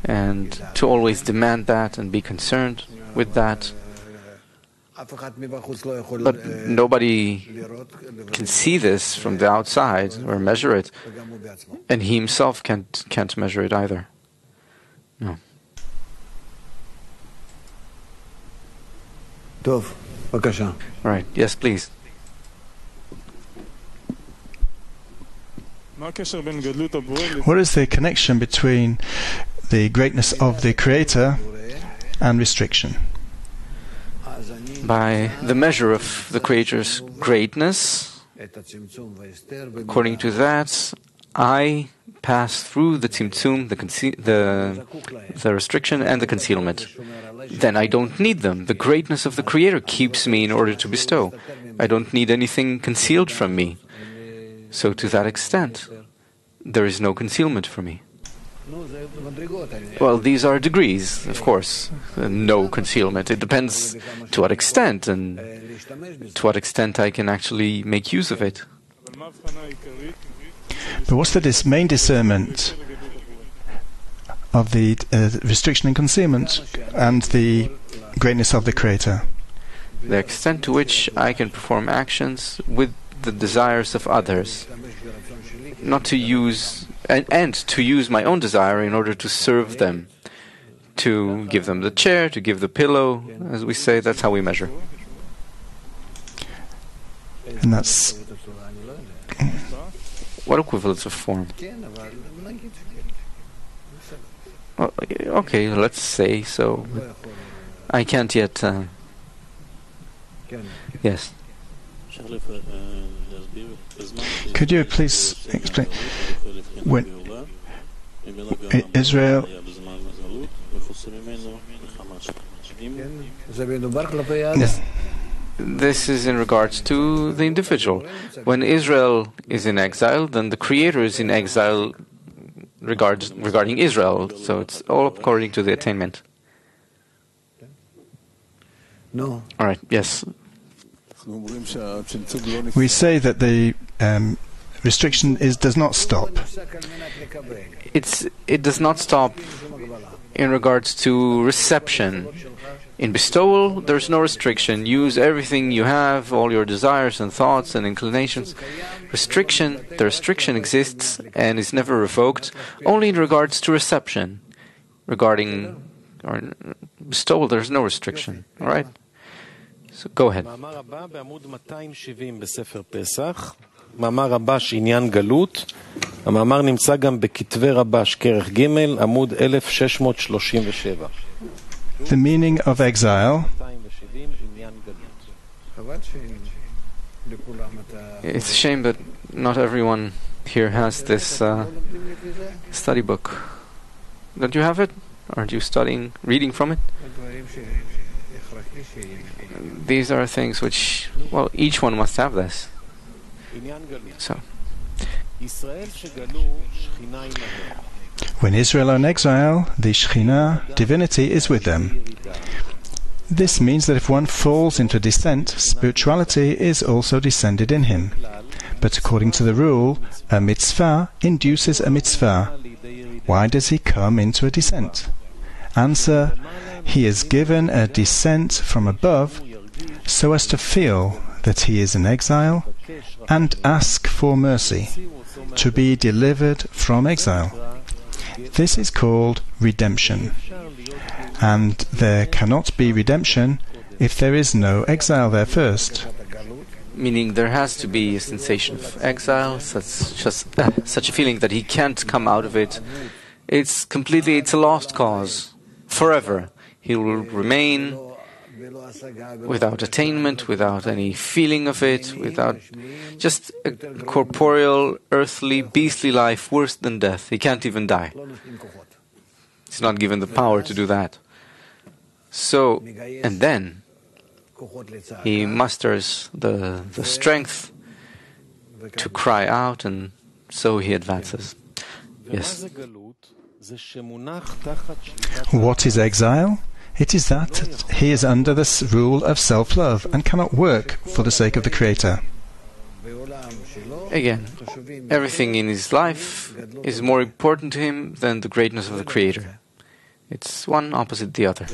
And to always demand that and be concerned with that. But nobody can see this from the outside or measure it. And he himself can't measure it either. No. Right. Yes, please. What is the connection between the greatness of the Creator and restriction? By the measure of the Creator's greatness, according to that, I pass through the tzimtzum, the restriction and the concealment. Then I don't need them. The greatness of the Creator keeps me in order to bestow. I don't need anything concealed from me. So to that extent, there is no concealment for me. Well, these are degrees, of course. No concealment. It depends to what extent and to what extent I can actually make use of it. But what's the main discernment of the restriction and concealment and the greatness of the Creator. The extent to which I can perform actions with the desires of others, not to use and to use my own desire in order to serve them, to give them the chair, to give the pillow, as we say. That's how we measure. And that's What equivalence of form? Well, okay, let's say so. I can't yet. Yes. Could you please explain when Israel This is in regards to the individual. When Israel is in exile, then the Creator is in exile regarding Israel. So it's all according to the attainment. No. All right. Yes. we say that the restriction does not stop. It does not stop in regards to reception. In bestowal, there's no restriction. Use everything you have, all your desires and thoughts and inclinations. The restriction exists and is never revoked, only in regards to reception. Regarding bestowal, there's no restriction. All right? So go ahead. מאמר רבש עניין גלות, המאמר נמצא גם בכתבי רבש, כרך ג' עמוד 1637. The meaning of exile. It's a shame that not everyone here has this study book. Don't you have it? Aren't you reading from it? These are things which, well, each one must have this. So. When Israel are in exile, the Shekhinah, divinity, is with them. This means that if one falls into descent, spirituality is also descended in him. But according to the rule, a mitzvah induces a mitzvah. Why does he come into a descent? Answer: he is given a descent from above so as to feel that he is in exile and ask for mercy, to be delivered from exile. This is called redemption. And there cannot be redemption if there is no exile there first. Meaning there has to be a sensation of exile, such a feeling that he can't come out of it. It's a lost cause. Forever. He will remain without attainment, without any feeling of it, without just a corporeal, earthly, beastly life worse than death. He can't even die. He's not given the power to do that. So, and then he musters the strength to cry out, and so he advances. Yes. What is exile? It is that he is under the rule of self-love and cannot work for the sake of the Creator. Again, everything in his life is more important to him than the greatness of the Creator. It's one opposite the other.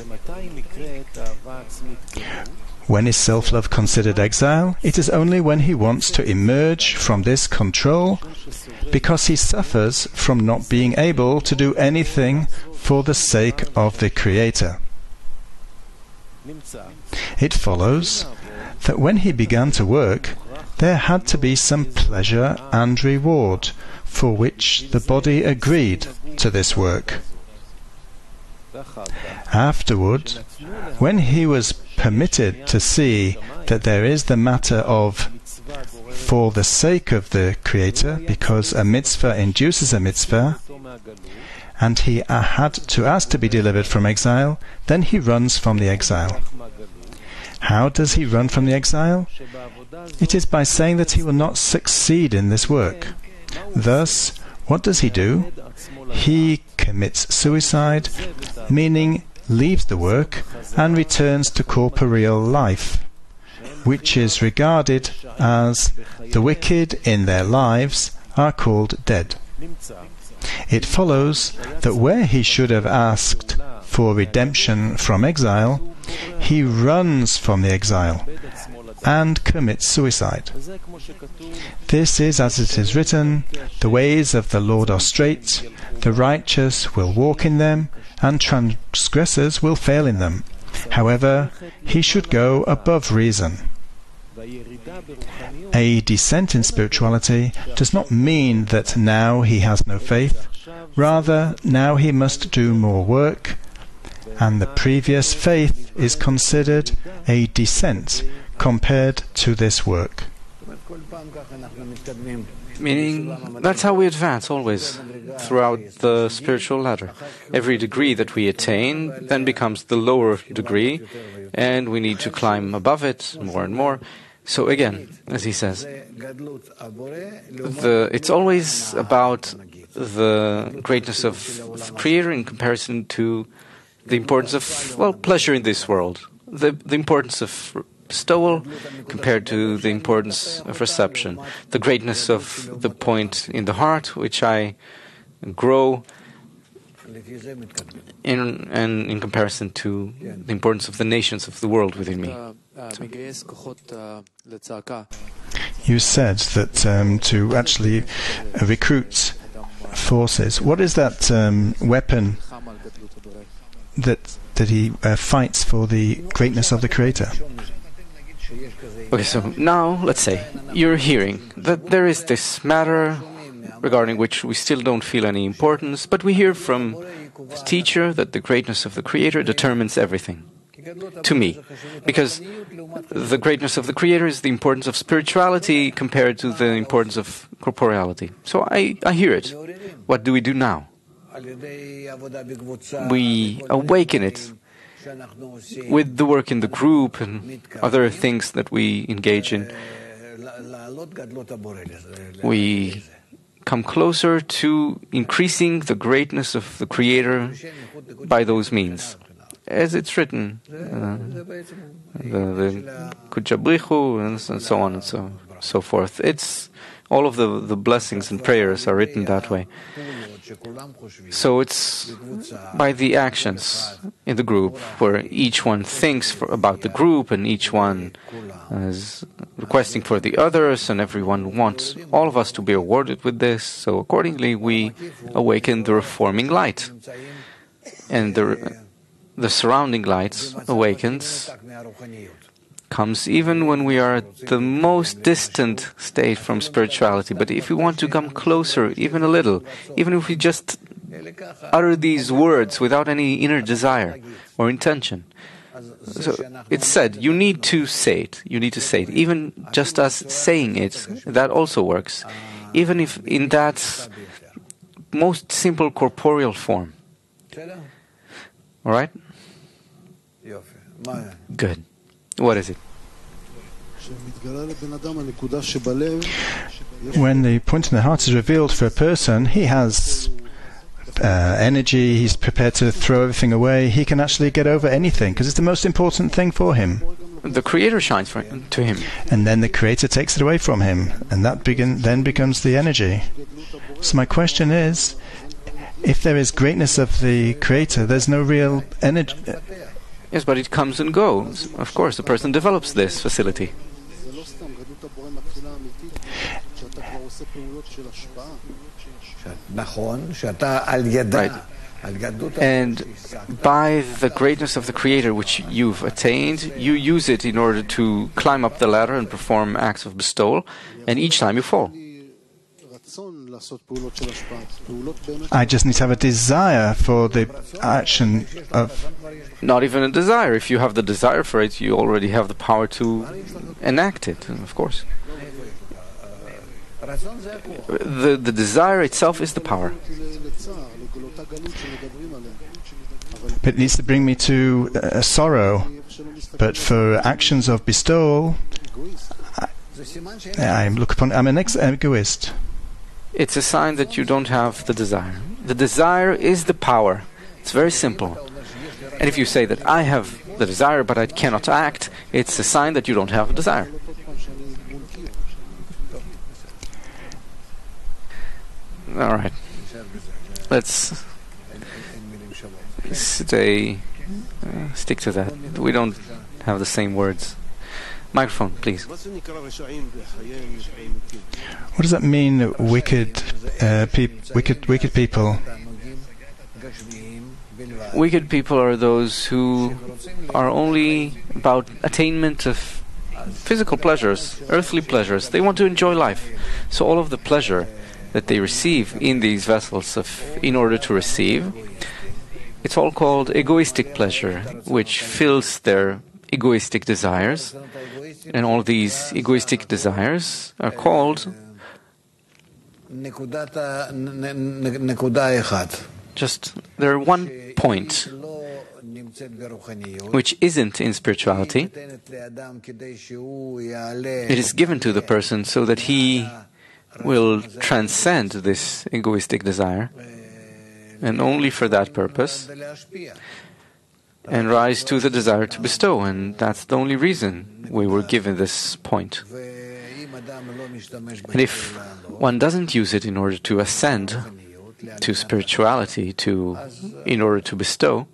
When is self-love considered exile? It is only when he wants to emerge from this control because he suffers from not being able to do anything for the sake of the Creator. It follows that when he began to work, there had to be some pleasure and reward for which the body agreed to this work. Afterward, when he was permitted to see that there is the matter of for the sake of the Creator, because a mitzvah induces a mitzvah, and he had to ask to be delivered from exile, then he runs from the exile. How does he run from the exile? It is by saying that he will not succeed in this work. Thus, what does he do? He commits suicide, meaning leaves the work and returns to corporeal life, which is regarded as the wicked in their lives are called dead. it follows that where he should have asked for redemption from exile, he runs from the exile and commits suicide. This is as it is written, "The ways of the Lord are straight, the righteous will walk in them, and transgressors will fail in them." However, he should go above reason. A descent in spirituality does not mean that now he has no faith. Rather, now he must do more work, and the previous faith is considered a descent compared to this work. Meaning, that's how we advance always throughout the spiritual ladder. Every degree that we attain then becomes the lower degree, and we need to climb above it more and more. So again, as he says, it's always about the greatness of the Creator in comparison to the importance of, pleasure in this world. The importance of bestowal compared to the importance of reception. The greatness of the point in the heart, which I grow in comparison to the importance of the nations of the world within me. You said that to actually recruit forces, what is that weapon that he fights for the greatness of the Creator? Okay, so now, let's say, you're hearing that there is this matter regarding which we still don't feel any importance, but we hear from the teacher that the greatness of the Creator determines everything. To me, because the greatness of the Creator is the importance of spirituality compared to the importance of corporeality. So I hear it. What do we do now? We awaken it with the work in the group and other things that we engage in. We come closer to increasing the greatness of the Creator by those means. As it's written, the Kujabrichu and so on and so forth. It's all of the blessings and prayers are written that way. So it's by the actions in the group where each one thinks about the group and each one is requesting for the others and everyone wants all of us to be awarded with this. So accordingly we awaken the reforming light. And the surrounding light awakens, comes even when we are at the most distant state from spirituality. But if we want to come closer, even a little, even if we just utter these words without any inner desire or intention. So it's said, you need to say it. You need to say it. Even just us saying it, that also works. Even if in that most simple corporeal form. All right? Good. What is it? When the point in the heart is revealed for a person, he has energy, he's prepared to throw everything away, he can actually get over anything, because it's the most important thing for him. The Creator shines to him. And then the Creator takes it away from him, and that then becomes the energy. So my question is, if there is greatness of the Creator, there's no real energy. Yes, but it comes and goes. Of course, the person develops this facility. Right. And by the greatness of the Creator which you've attained, you use it in order to climb up the ladder and perform acts of bestowal, and each time you fall. I just need to have a desire for the action of... Not even a desire. If you have the desire for it, you already have the power to enact it, of course. The desire itself is the power. But it needs to bring me to sorrow. But for actions of bestowal, I'm an egoist. It's a sign that you don't have the desire. The desire is the power. It's very simple. And if you say that I have the desire but I cannot act, it's a sign that you don't have a desire. All right. Let's stick to that. We don't have the same words. Microphone, please. What does that mean, wicked people? Wicked people are those who are only about attainment of physical pleasures, earthly pleasures. They want to enjoy life. So all of the pleasure that they receive in these vessels in order to receive, it's all called egoistic pleasure, which fills their egoistic desires. And all these egoistic desires are called just they're one point which isn't in spirituality. It is given to the person so that he will transcend this egoistic desire, and only for that purpose, and rise to the desire to bestow. And that's the only reason we were given this point. And if one doesn't use it in order to ascend to spirituality, in order to bestow,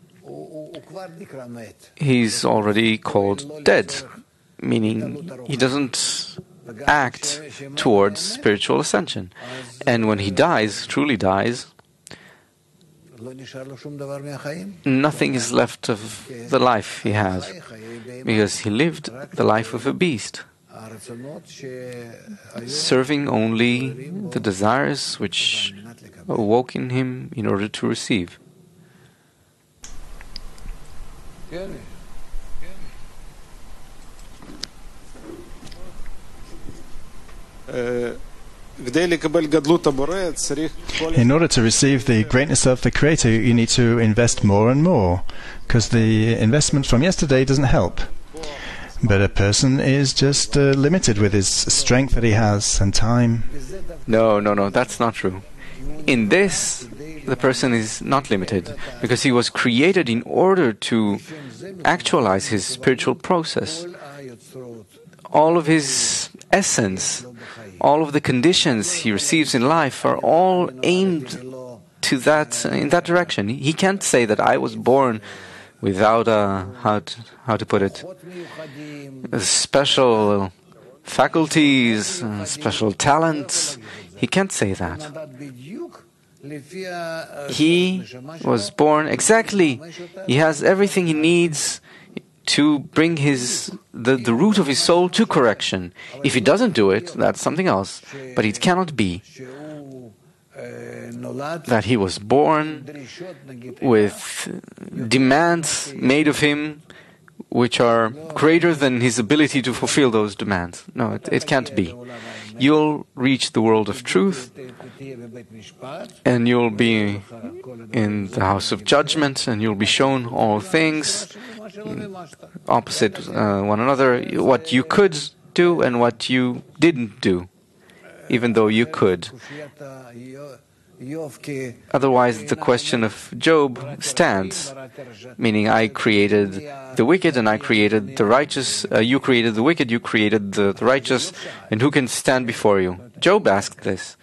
he's already called dead, meaning he doesn't act towards spiritual ascension. And when he dies, truly dies, nothing is left of the life he had, because he lived the life of a beast, serving only the desires which awoke in him in order to receive. In order to receive the greatness of the Creator, you need to invest more and more, because the investment from yesterday doesn't help. But a person is just limited with his strength that he has and time. No, that's not true. In this, the person is not limited, because he was created in order to actualize his spiritual process. All of his essence, all of the conditions he receives in life are all aimed to that, in that direction. He can't say that I was born without how to put it, special faculties, special talents. He can't say that. He was born exactly. He has everything he needs to bring the root of his soul to correction. If he doesn't do it, that's something else. But it cannot be that he was born with demands made of him which are greater than his ability to fulfill those demands. No, it can't be. You'll reach the world of truth, and you'll be in the house of judgment, and you'll be shown all things opposite one another, what you could do and what you didn't do, even though you could. Otherwise, the question of Job stands, meaning I created the wicked and I created the righteous. You created the wicked, you created the righteous, and who can stand before you? Job asked this.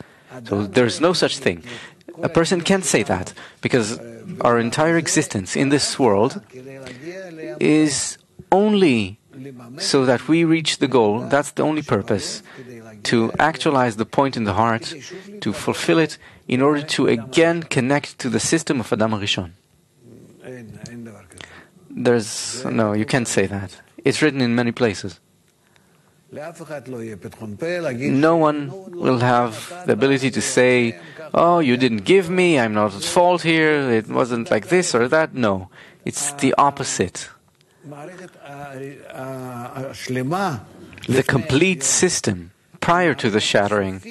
So there's no such thing. A person can't say that, because our entire existence in this world is only so that we reach the goal. That's the only purpose, to actualize the point in the heart, to fulfill it, in order to again connect to the system of Adam HaRishon. No, you can't say that. It's written in many places. No one will have the ability to say, oh, you didn't give me, I'm not at fault here, it wasn't like this or that. No, it's the opposite. The complete system prior to the shattering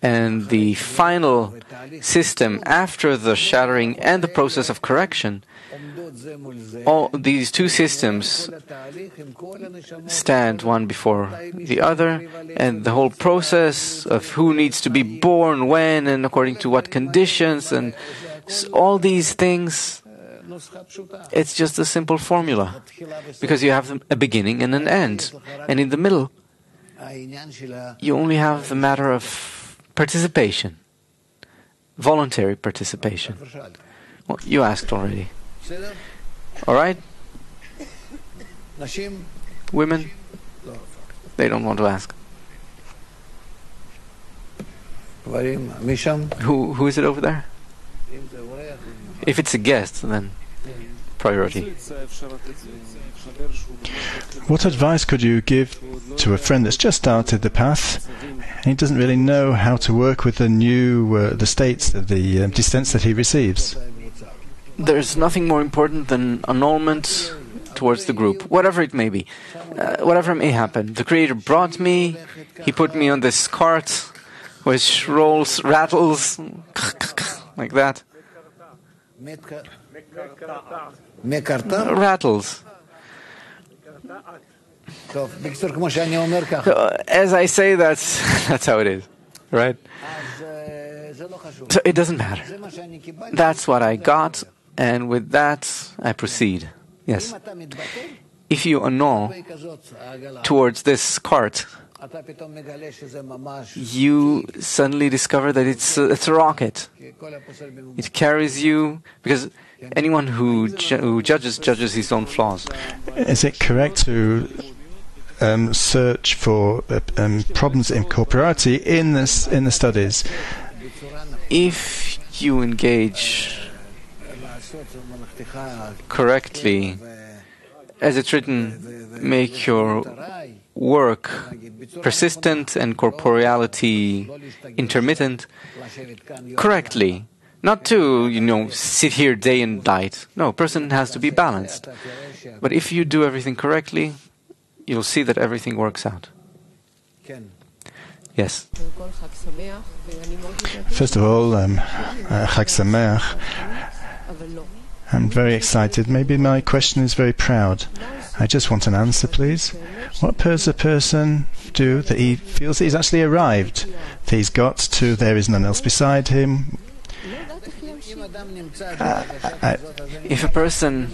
and the final system after the shattering and the process of correction, all these two systems stand one before the other, and the whole process of who needs to be born when and according to what conditions, and all these things, it's just a simple formula, because you have a beginning and an end, and in the middle you only have the matter of participation. voluntary participation. Well, you asked already. All right? Women? They don't want to ask. Who is it over there? If it's a guest, then priority. What advice could you give to a friend that's just started the path and he doesn't really know how to work with the new the states, the descents that he receives? There's nothing more important than annulment towards the group, whatever it may be, whatever may happen. The Creator brought me, He put me on this cart which rolls, rattles, like that. Rattles. As I say, that's how it is, right? So it doesn't matter. That's what I got, and with that I proceed. Yes. If you annul towards this cart, you suddenly discover that it's a rocket. It carries you, because anyone who judges his own flaws. Is it correct to search for problems in corporeality in the studies? If you engage correctly, as it's written, make your work persistent and corporeality intermittent correctly. Not to, sit here day and night. No, a person has to be balanced. But if you do everything correctly, you'll see that everything works out. Yes. First of all, Chag Sameach. I'm very excited. Maybe my question is very proud. I just want an answer, please. What does a person do that he feels that he's actually arrived? That he's got to, there is none else beside him? If a person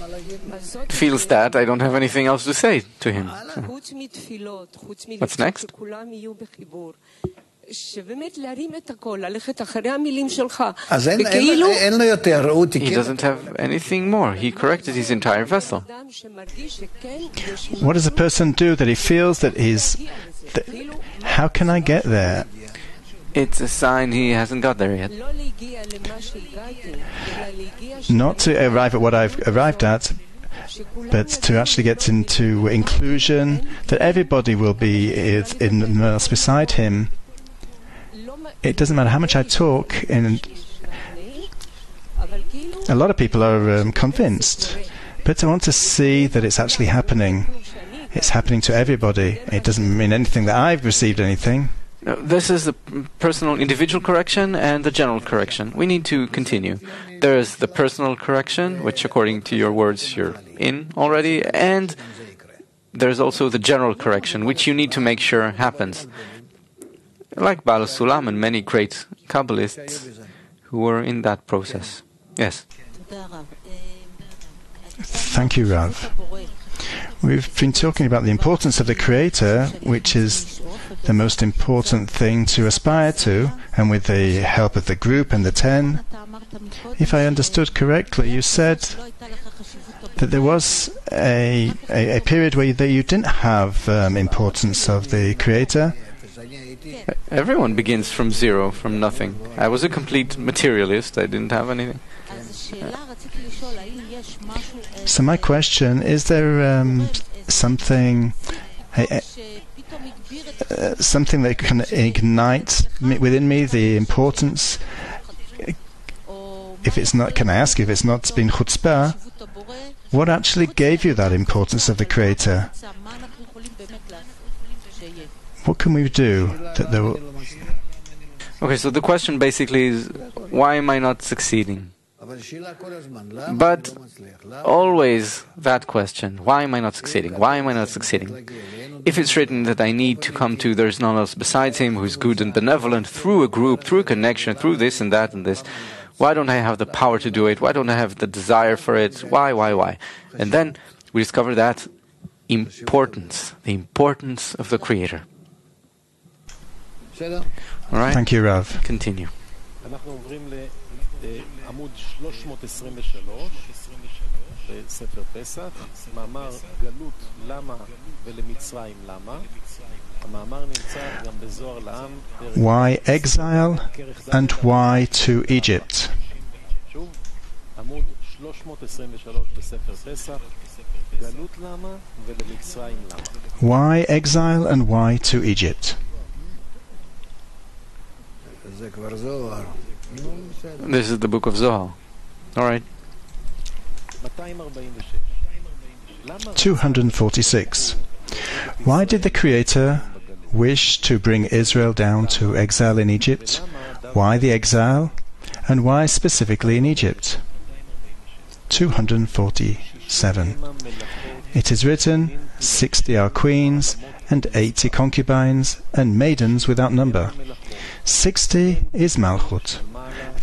feels that, I don't have anything else to say to him. What's next? He doesn't have anything more. He corrected his entire vessel. What does a person do that he feels that how can I get there? It's a sign he hasn't got there yet. Not to arrive at what I've arrived at, but to actually get into inclusion, that everybody will be in the else beside him. It doesn't matter how much I talk, and a lot of people are convinced, but I want to see that it's actually happening. It's happening to everybody. It doesn't mean anything that I've received anything. No, this is the personal individual correction and the general correction. We need to continue. There is the personal correction, which according to your words you're in already, and there's also the general correction, which you need to make sure happens. Like Baal Sulam and many great Kabbalists who were in that process. Yes. Thank you, Rav. We've been talking about the importance of the Creator, which is the most important thing to aspire to, and with the help of the group and the 10. If I understood correctly, you said that there was a period where you didn't have importance of the Creator. Everyone begins from zero, from nothing. I was a complete materialist. I didn't have anything. So my question, is there something that can ignite within me the importance? If it's not, can I ask, if it's not been chutzpah, what actually gave you that importance of the Creator? What can we do that there will... Okay, so the question basically is, why am I not succeeding? But always that question, why am I not succeeding? Why am I not succeeding? If it's written that I need to come to there's none else besides him who's good and benevolent through a group, through a connection, through this and that and this, why don't I have the power to do it? Why don't I have the desire for it? Why? And then we discover that importance, the importance of the Creator. All right? Thank you, Rav. Continue. אנחנו עוברים לעמוד 323 בספר פסח, מאמר גלות למה ולמצרים למה. המאמר נמצא גם בזוהר לעם. Why exile and why to Egypt? שוב, עמוד 323 בספר פסח, גלות למה ולמצרים למה. Why exile and why to Egypt? This is the book of Zohar. All right. 246. Why did the Creator wish to bring Israel down to exile in Egypt? Why the exile? And why specifically in Egypt? 247. It is written, 60 are queens, and 80 concubines, and maidens without number. 60 is Malchut,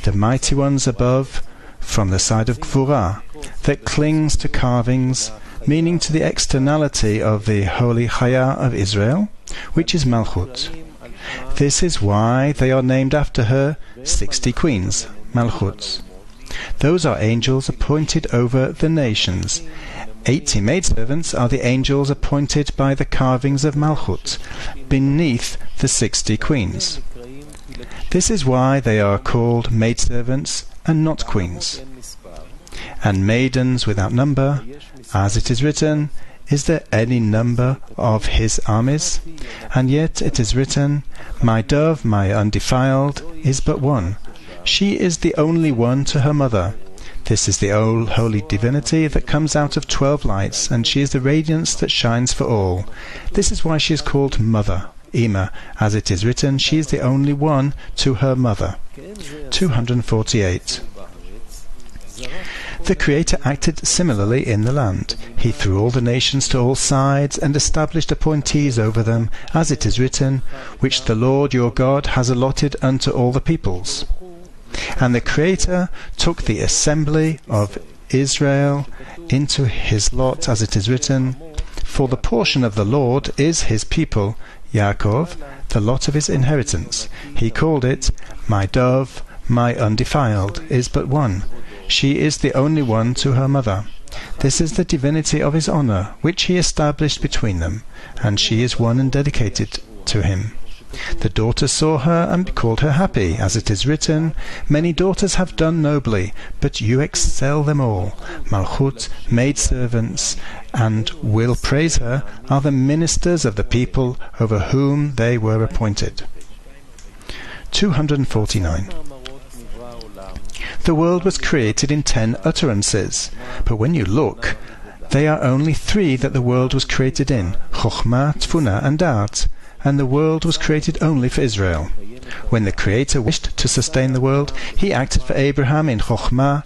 the mighty ones above, from the side of Gvurah, that clings to carvings, meaning to the externality of the holy Chaya of Israel, which is Malchut. This is why they are named after her 60 queens, Malchut. Those are angels appointed over the nations. 80 maidservants are the angels appointed by the carvings of Malchut, beneath the 60 queens. This is why they are called maidservants and not queens. And maidens without number, as it is written, is there any number of his armies? And yet it is written, my dove, my undefiled, is but one. She is the only one to her mother. This is the old holy divinity that comes out of 12 lights, and she is the radiance that shines for all. This is why she is called Mother, Ima, as it is written, she is the only one to her mother. 248. The Creator acted similarly in the land. He threw all the nations to all sides and established appointees over them, as it is written, which the Lord your God has allotted unto all the peoples. And the Creator took the assembly of Israel into his lot, as it is written, for the portion of the Lord is his people, Yaakov, the lot of his inheritance. He called it, my dove, my undefiled, is but one. She is the only one to her mother. This is the divinity of his honor, which he established between them, and she is one and dedicated to him. The daughters saw her and called her happy, as it is written, many daughters have done nobly, but you excel them all. Malchut, maidservants, and will praise her, are the ministers of the people over whom they were appointed. 249. The world was created in 10 utterances, but when you look, they are only 3 that the world was created in, Chokhmah, Tfuna, and Da'at, and the world was created only for Israel. When the Creator wished to sustain the world, he acted for Abraham in Chokhmah,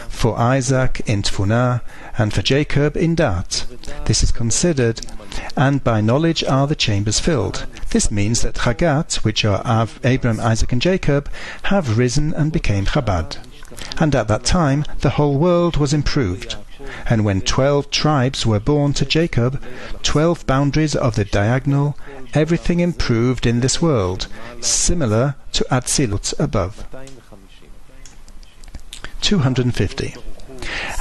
for Isaac in Tfuna, and for Jacob in Da'at. This is considered, and by knowledge are the chambers filled. This means that Chagat, which are Abraham, Isaac, and Jacob, have risen and became Chabad. And at that time the whole world was improved. And when 12 tribes were born to Jacob, 12 boundaries of the diagonal, everything improved in this world, similar to Atzilut above. 250.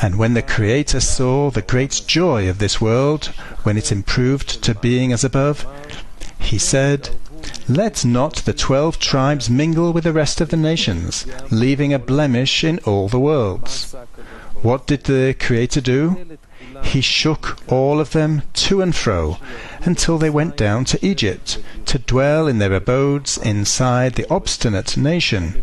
And when the Creator saw the great joy of this world, when it improved to being as above, he said, let not the 12 tribes mingle with the rest of the nations, leaving a blemish in all the worlds. What did the Creator do? He shook all of them to and fro, until they went down to Egypt, to dwell in their abodes inside the obstinate nation,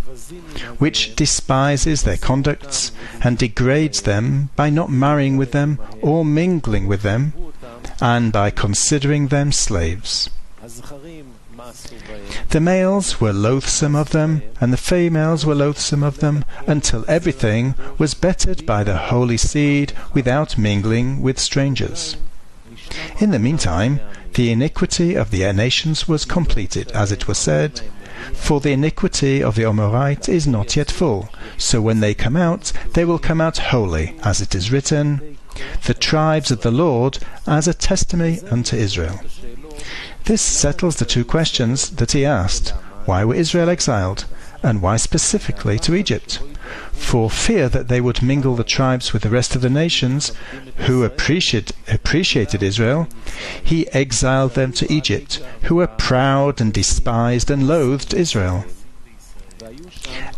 which despises their conducts, and degrades them by not marrying with them or mingling with them, and by considering them slaves. The males were loathsome of them, and the females were loathsome of them, until everything was bettered by the holy seed without mingling with strangers. In the meantime, the iniquity of the nations was completed, as it was said, for the iniquity of the Amorite is not yet full, so when they come out, they will come out holy, as it is written, the tribes of the Lord as a testimony unto Israel. This settles the 2 questions that he asked. Why were Israel exiled? And why specifically to Egypt? For fear that they would mingle the tribes with the rest of the nations who appreciated Israel, he exiled them to Egypt, who were proud and despised and loathed Israel.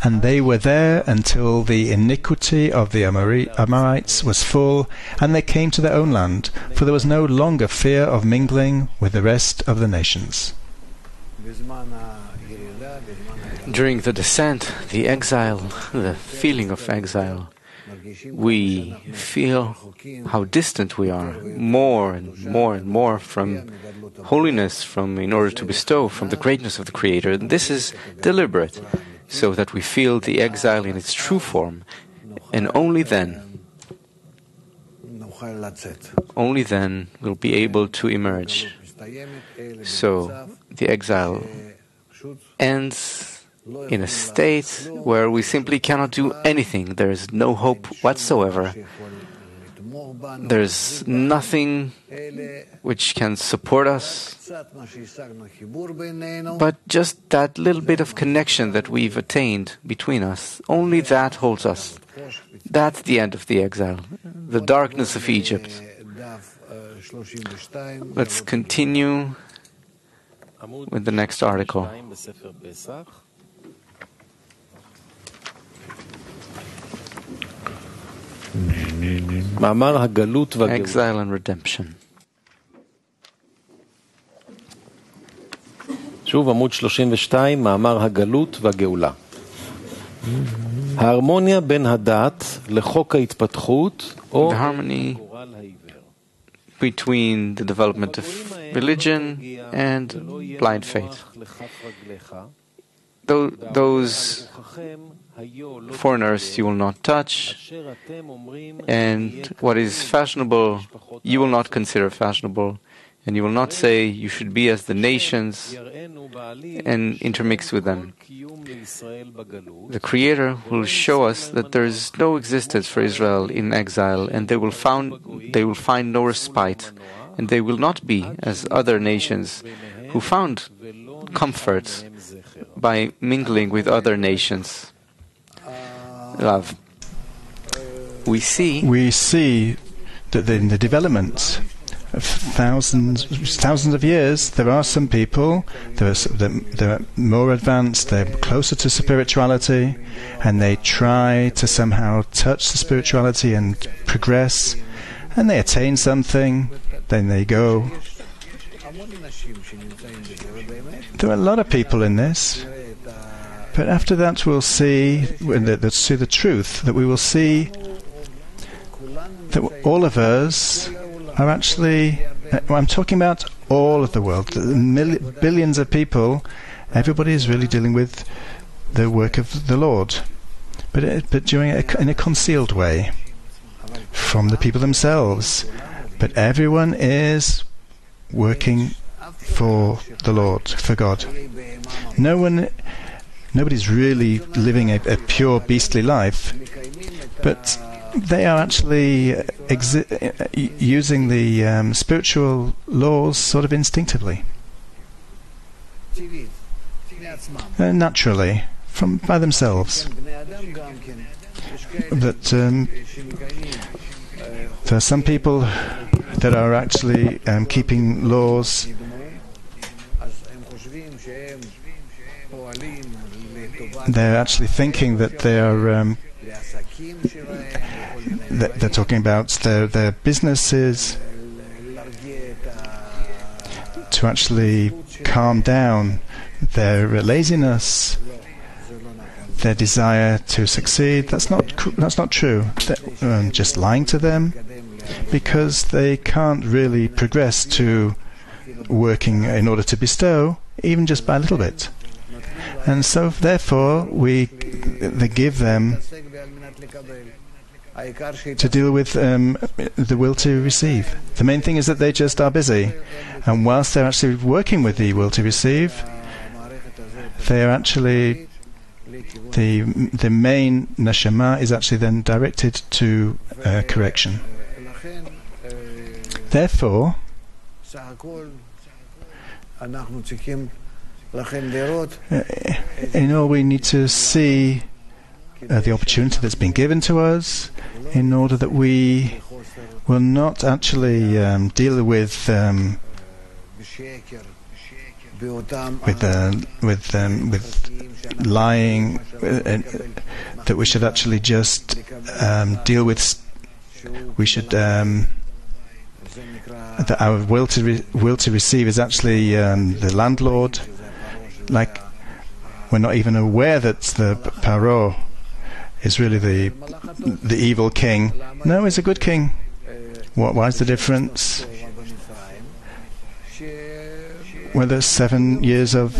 And they were there until the iniquity of the Amorites was full, and they came to their own land, for there was no longer fear of mingling with the rest of the nations. During the descent, the exile, the feeling of exile, we feel how distant we are, more and more and more from holiness, in order to bestow from the greatness of the Creator. And this is deliberate, so that we feel the exile in its true form, and only then we'll be able to emerge. So the exile ends in a state where we simply cannot do anything. There is no hope whatsoever. There's nothing which can support us, but just that little bit of connection that we've attained between us. Only that holds us. That's the end of the exile, the darkness of Egypt. Let's continue with the next article. Exile and Redemption. שוב עמוד 32, מאמר הגלות והגאולה. ההרמוניה בין הדת לחוק ההתפתחות או... The harmony between the development of religion and blind faith. Those foreigners you will not touch, and what is fashionable you will not consider fashionable, and you will not say you should be as the nations and intermix with them. The Creator will show us that there is no existence for Israel in exile, and they will find no respite, and they will not be as other nations who found comfort by mingling with other nations. Love. We see that in the development of thousands of years, there are some people that are more advanced, they're closer to spirituality, and they try to somehow touch the spirituality and progress, and they attain something, then they go. There are a lot of people in this, but after that we'll see, let's see the truth, that we will see that all of us are actually, I'm talking about all of the world, billions of people, everybody is really dealing with the work of the Lord, but doing it in a concealed way from the people themselves. But everyone is working for the Lord, for God. Nobody's really living a pure beastly life, but they are actually using the spiritual laws sort of instinctively, naturally, by themselves. That there are some people that are actually keeping laws they're actually thinking that they're talking about their businesses to actually calm down their laziness, their desire to succeed. That's not true. They're just lying to them, because they can't really progress to working in order to bestow, even just by a little bit. And so therefore they give them to deal with the will to receive. The main thing is that they just are busy, and whilst they're actually working with the will to receive, they are actually the main neshama is actually then directed to correction. Therefore, In all, we need to see the opportunity that's been given to us in order that we will not actually deal with lying, that we should actually just deal with. We should that our will to receive is actually the landlord. Like, we're not even aware that the Paro is really the evil king. No, he's a good king. Why is the difference? Were there 7 years of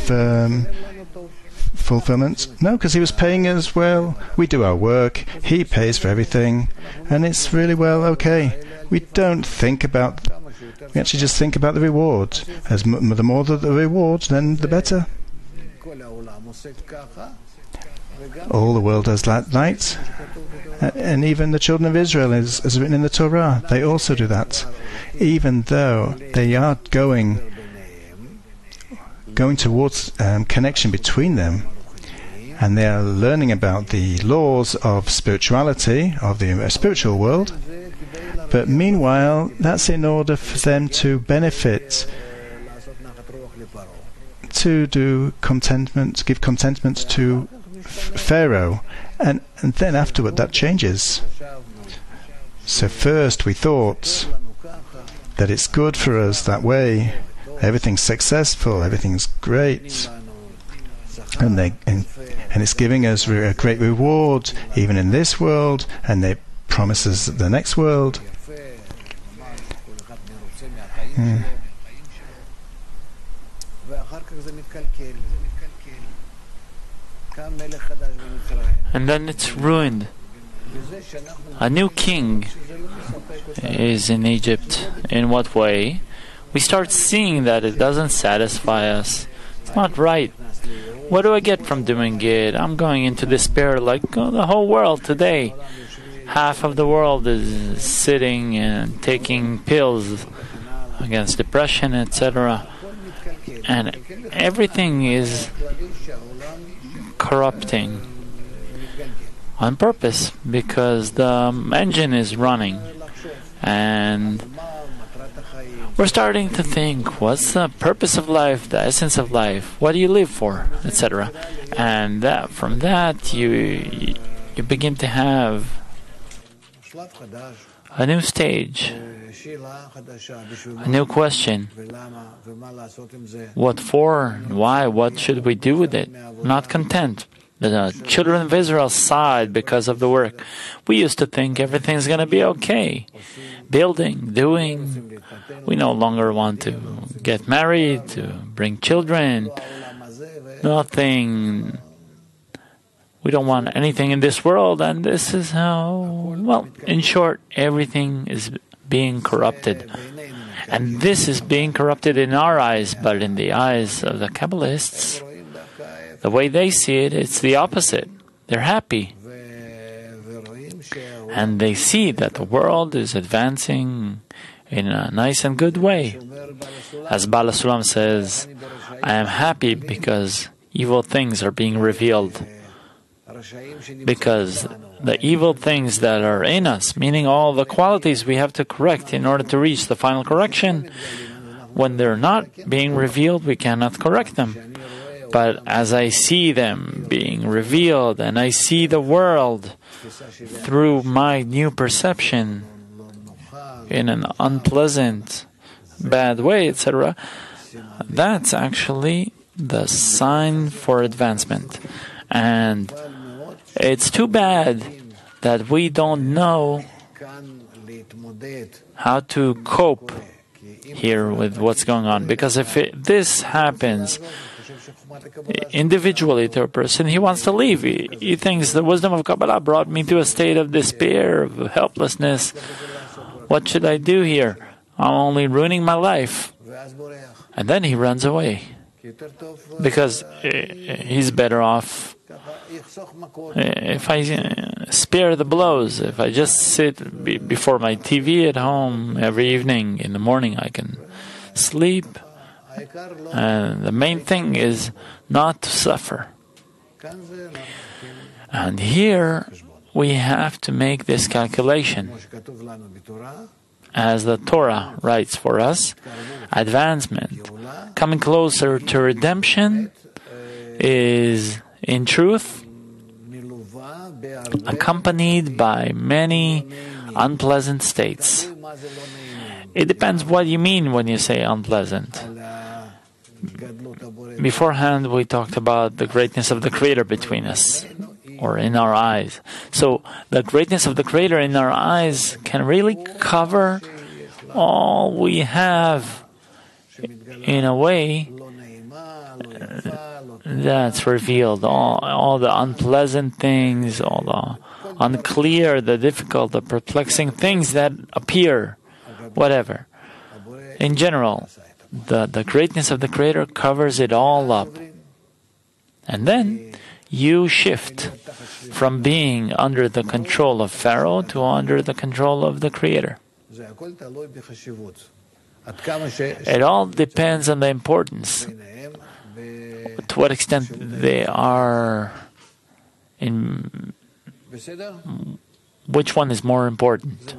fulfillment? No, because he was paying us well. We do our work, he pays for everything, and it's really well okay. We don't think about, we actually just think about the reward. The more the reward, then the better. All the world does that, and even the children of Israel, as written in the Torah, they also do that, even though they are going towards connection between them, and they are learning about the laws of spirituality, of the spiritual world. But meanwhile, that's in order for them to benefit, to do contentment, give contentment to Pharaoh, and then afterward that changes. So first we thought that it's good for us that way, everything's successful, everything's great, and it's giving us a great reward even in this world, and they promise us the next world. And then it's ruined. A new king is in Egypt. In what way? We start seeing that it doesn't satisfy us. It's not right. What do I get from doing it? I'm going into despair like the whole world today. Half of the world is sitting and taking pills against depression, etc. And everything is corrupting on purpose because the engine is running, and we're starting to think, what's the purpose of life, the essence of life, what do you live for, etc. And from that you begin to have a new stage, a new question. What for? Why? What should we do with it? Not content. The children of Israel sighed because of the work. We used to think everything's going to be okay. Building, doing. We no longer want to get married, to bring children. Nothing. We don't want anything in this world, and this is how, well, in short, everything is being corrupted. And this is being corrupted in our eyes, but in the eyes of the Kabbalists, the way they see it, it's the opposite. They're happy. And they see that the world is advancing in a nice and good way. As Baal HaSulam says, I am happy because evil things are being revealed. Because the evil things that are in us, meaning all the qualities we have to correct in order to reach the final correction, when they're not being revealed, we cannot correct them. But as I see them being revealed, and I see the world through my new perception in an unpleasant, bad way, etc., that's actually the sign for advancement. And it's too bad that we don't know how to cope here with what's going on. Because if this happens individually to a person, he wants to leave. He thinks the wisdom of Kabbalah brought me to a state of despair, of helplessness. What should I do here? I'm only ruining my life. And then he runs away. Because he's better off if I spare the blows, if I just sit before my TV at home every evening. In the morning I can sleep And the main thing is not to suffer. And here we have to make this calculation. As the Torah writes for us, advancement, coming closer to redemption, is in truth accompanied by many unpleasant states. It depends what you mean when you say unpleasant. Beforehand, we talked about the greatness of the Creator between us, or in our eyes. So the greatness of the Creator in our eyes can really cover all we have in a way that's revealed, all the unpleasant things, all the unclear, the difficult, the perplexing things that appear, whatever. In general, the greatness of the Creator covers it all up. And then you shift from being under the control of Pharaoh to under the control of the Creator. It all depends on the importance. To what extent they are in... Which one is more important?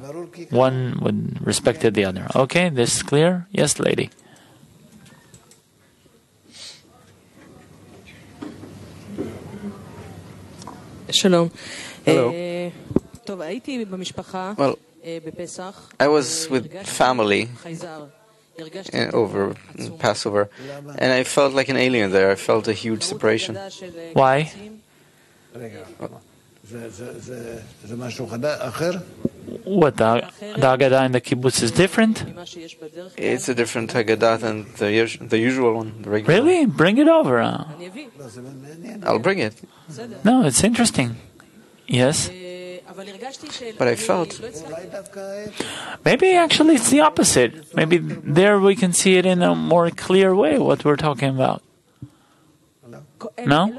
One with respect to the other. Okay, this is clear? Yes, lady. Shalom. Hello. Well, I was with family over Passover, and I felt like an alien there. I felt a huge separation. Why? What, the Haggadah in the kibbutz is different? It's a different Haggadah than the usual one, the regular. Really? Bring it over. I'll bring it. No, it's interesting. Yes? But I felt... Maybe actually it's the opposite. Maybe there we can see it in a more clear way, what we're talking about. No?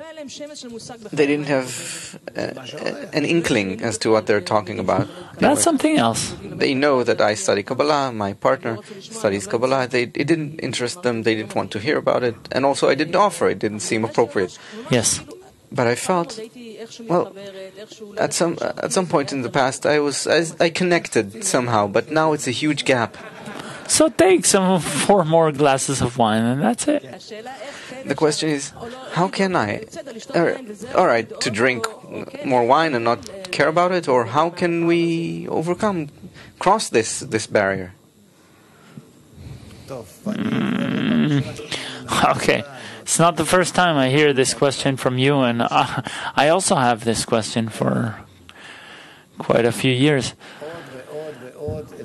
They didn't have an inkling as to what they're talking about. That's something else. They know that I study Kabbalah, my partner studies Kabbalah. It didn't interest them, they didn't want to hear about it, and also I didn't offer it, didn't seem appropriate. Yes. But I felt, well, at some point in the past I connected somehow, but now it's a huge gap. So take 4 more glasses of wine and that's it. The question is, how can I? All right, to drink more wine and not care about it, or how can we cross this barrier? Okay. It's not the first time I hear this question from you, and I also have this question for quite a few years.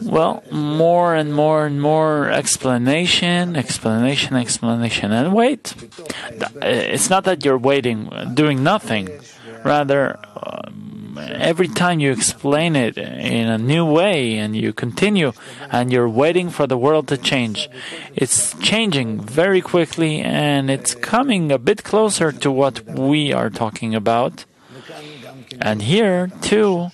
Well, more and more and more explanation. And wait. It's not that you're waiting, doing nothing. Rather, every time you explain it in a new way and you continue and you're waiting for the world to change, it's changing very quickly and it's coming a bit closer to what we are talking about. And here, too,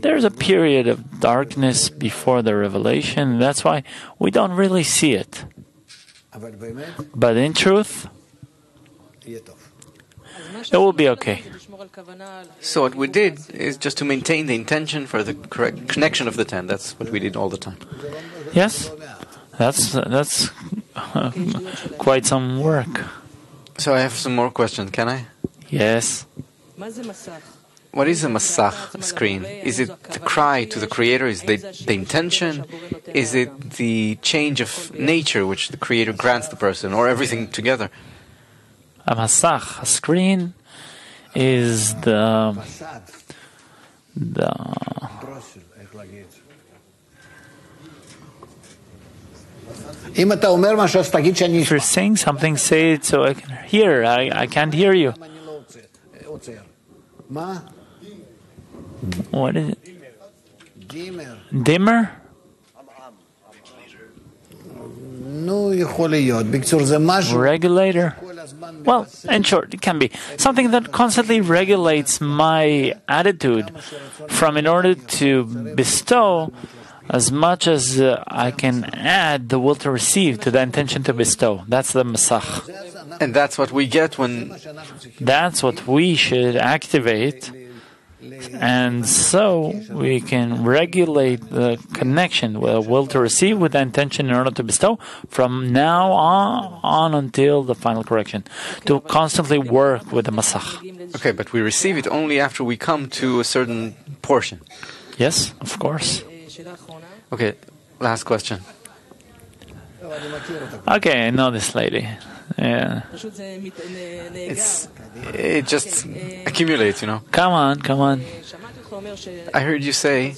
there's a period of darkness before the revelation. That's why we don't really see it. But in truth, it will be okay. So what we did is just to maintain the intention for the correct connection of the 10. That's what we did all the time. Yes, that's quite some work. So I have some more questions, can I? Yes. What is a masach screen? Is it the cry to the Creator? Is it the intention? Is it the change of nature which the Creator grants the person, or everything together? A masach, a screen, is the if you're saying something, say it so I can hear. I can't hear you. What is it? Dimmer? Regulator? Well, in short, it can be something that constantly regulates my attitude in order to bestow as much as I can add the will to receive to the intention to bestow. That's the masach. And that's what we get when... That's what we should activate. And so we can regulate the connection with the will to receive with the intention in order to bestow from now on until the final correction. To constantly work with the masach. Okay, but we receive it only after we come to a certain portion. Yes, of course. Okay, last question. Okay, I know this lady. Yeah. It just accumulates, Come on. I heard you say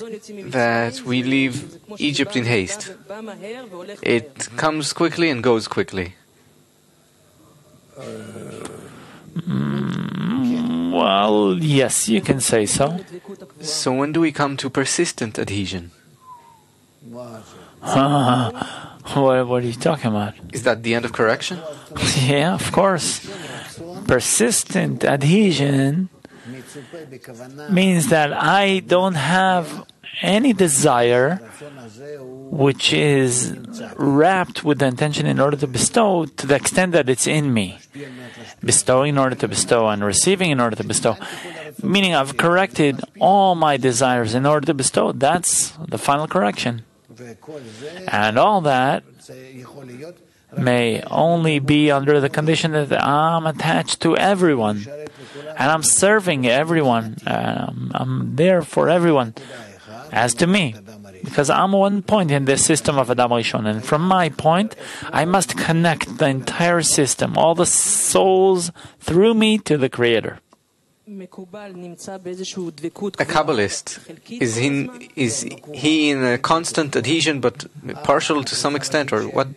that we leave Egypt in haste. It comes quickly and goes quickly. Well, yes, you can say so. So when do we come to persistent adhesion? What are you talking about? Is that the end of correction? Yeah, of course. Persistent adhesion means that I don't have any desire which is wrapped with the intention in order to bestow to the extent that it's in me. Bestowing in order to bestow and receiving in order to bestow. Meaning I've corrected all my desires in order to bestow. That's the final correction. And all that may only be under the condition that I'm attached to everyone and I'm serving everyone. I'm there for everyone as to me, because I'm one point in this system of Adam Rishon, and from my point I must connect the entire system, all the souls through me to the Creator. A Kabbalist, is he in a constant adhesion but partial to some extent, or what?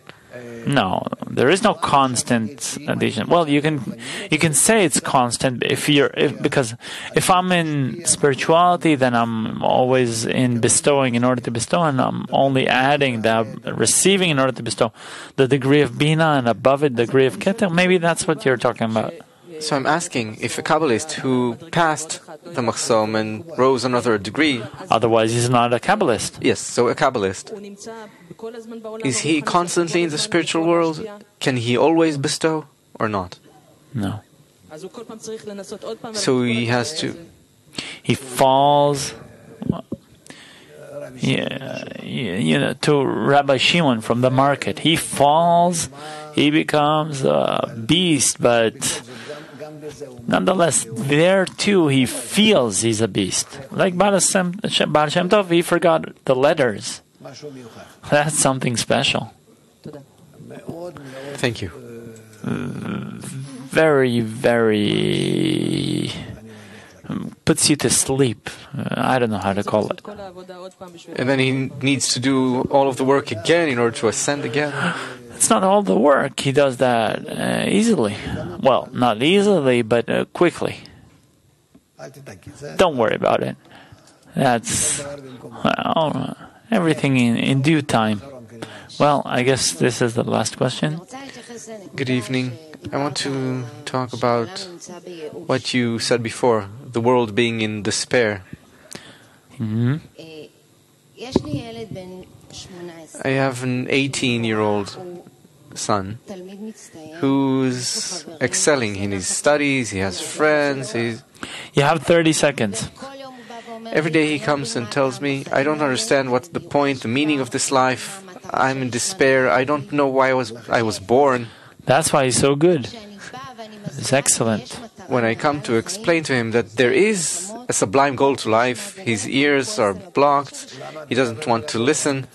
No, there is no constant adhesion. Well, you can say it's constant because if I'm in spirituality, then I'm always in bestowing in order to bestow, and I'm only adding the receiving in order to bestow. The degree of Bina and above it, the degree of Keter. Maybe that's what you're talking about. So I'm asking if a Kabbalist who passed the Machzom and rose another degree... Otherwise he's not a Kabbalist. Yes, so a Kabbalist. Is he constantly in the spiritual world? Can he always bestow or not? No. So he has to... He falls... to Rabbi Shimon from the market. He falls, he becomes a beast, but... Nonetheless, there too he feels he's a beast. Like Baal Shem Tov, he forgot the letters. That's something special. Thank you. Very, very... puts you to sleep. I don't know how to call it. And then he needs to do all of the work again in order to ascend again? It's not all the work. He does that easily. Well, not easily, but quickly. Don't worry about it. That's everything in due time. Well, I guess this is the last question. Good evening. I want to talk about what you said before, the world being in despair. Mm-hmm. I have an 18-year-old son who's excelling in his studies, he has friends. You have 30 seconds. Every day he comes and tells me, I don't understand what's the point, the meaning of this life. I'm in despair. I don't know why I was born. That's why he's so good. It's excellent. When I come to explain to him that there is a sublime goal to life, his ears are blocked, he doesn't want to listen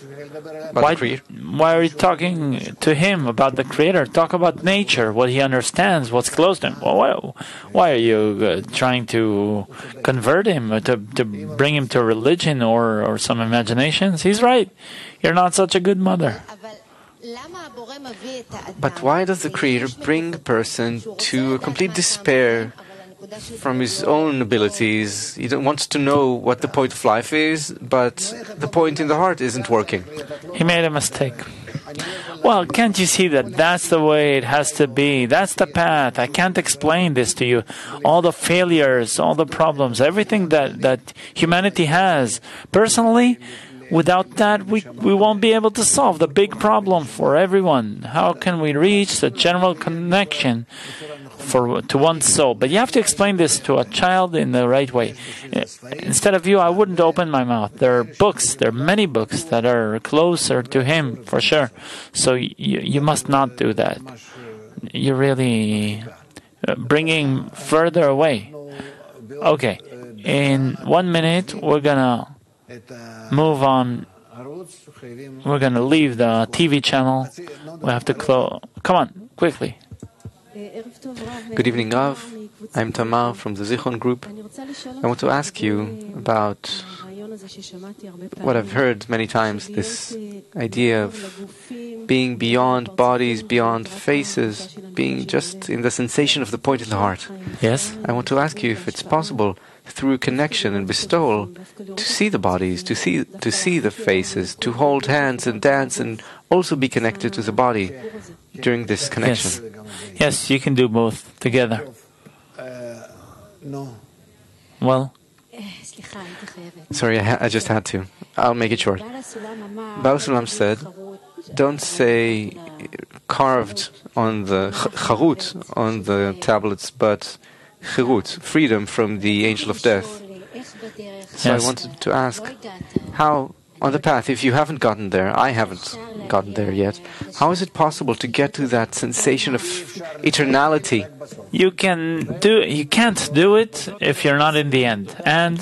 about the Creator. Why are you talking to him about the Creator? Talk about nature, what he understands, what's close to him. Why are you trying to convert him, to bring him to religion or some imaginations? He's right. You're not such a good mother. But why does the Creator bring a person to a complete despair from his own abilities? He wants to know what the point of life is, but the point in the heart isn't working. He made a mistake. Well, can't you see that that's the way it has to be? That's the path. I can't explain this to you. All the failures, all the problems, everything that humanity has. Personally, Without that, we won't be able to solve the big problem for everyone. How can we reach the general connection to one's soul? But you have to explain this to a child in the right way. Instead of you, I wouldn't open my mouth. There are many books that are closer to him, for sure. So you must not do that. You're really bringing further away. Okay, in 1 minute, we're going to move on. We're going to leave the TV channel. We have to close. Come on, quickly. Good evening, Rav. I'm Tamar from the Zichron group. I want to ask you about what I've heard many times, this idea of being beyond bodies, beyond faces, being just in the sensation of the point in the heart. Yes? I want to ask you if it's possible through connection and bestowal to see the bodies, to see the faces, to hold hands and dance and also be connected to the body during this connection. Yes, you can do both together. Well, sorry, I just had to. I'll make it short. Baal Sulam said, don't say carved on the charut on the tablets, but chirut, freedom from the angel of death. So yes. I wanted to ask, how on the path, if you haven't gotten there, I haven't gotten there yet, how is it possible to get to that sensation of eternality? You can't do it if you're not in the end. And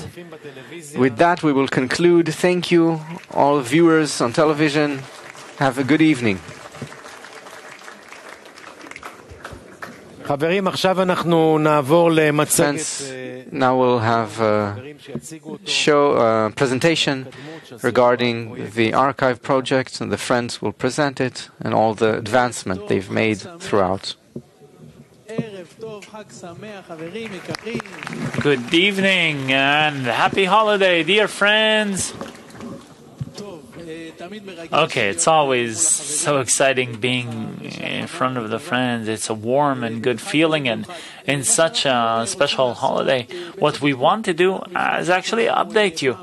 with that, we will conclude. Thank you, all viewers on television. Have a good evening. Friends, now we'll have a presentation regarding the archive project, and the friends will present it and all the advancement they've made throughout. Good evening and happy holiday, dear friends. Okay, it's always so exciting being in front of the friends. It's a warm and good feeling, and in such a special holiday, what we want to do is actually update you.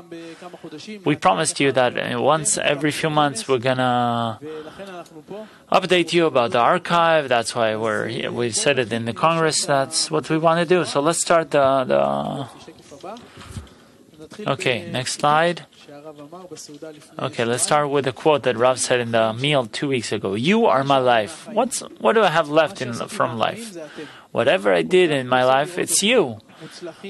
We promised you that once every few months we're gonna update you about the archive. That's why we said it in the Congress. That's what we want to do. So let's start Okay, next slide. Okay, let's start with a quote that Rav said in the meal 2 weeks ago. You are my life. What do I have left from life? Whatever I did in my life, it's you.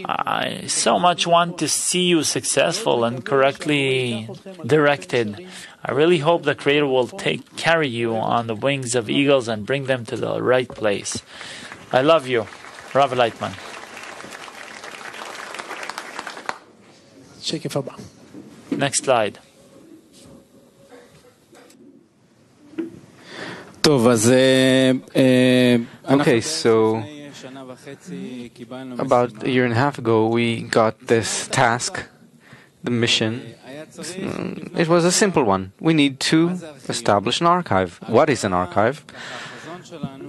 I so much want to see you successful and correctly directed. I really hope the Creator will carry you on the wings of eagles and bring them to the right place. I love you, Rav Leitman. Next slide. Okay, so about a year and a half ago, we got this task, the mission. It was a simple one. We need to establish an archive. What is an archive?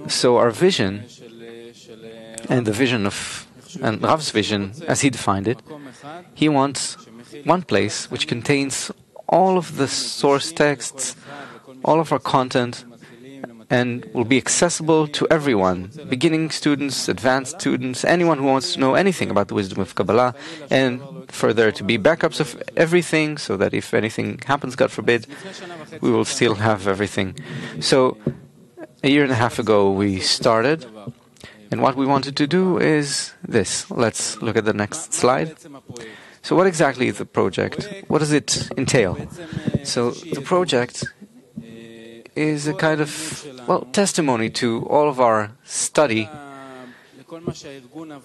So our vision, and the vision of Rav's vision, as he defined it, he wants one place which contains all of the source texts, all of our content, and will be accessible to everyone, beginning students, advanced students, anyone who wants to know anything about the wisdom of Kabbalah, and for there to be backups of everything, so that if anything happens, God forbid, we will still have everything. So, a year and a half ago we started, and what we wanted to do is this. Let's look at the next slide. So what exactly is the project? What does it entail? So the project is a kind of, testimony to all of our study,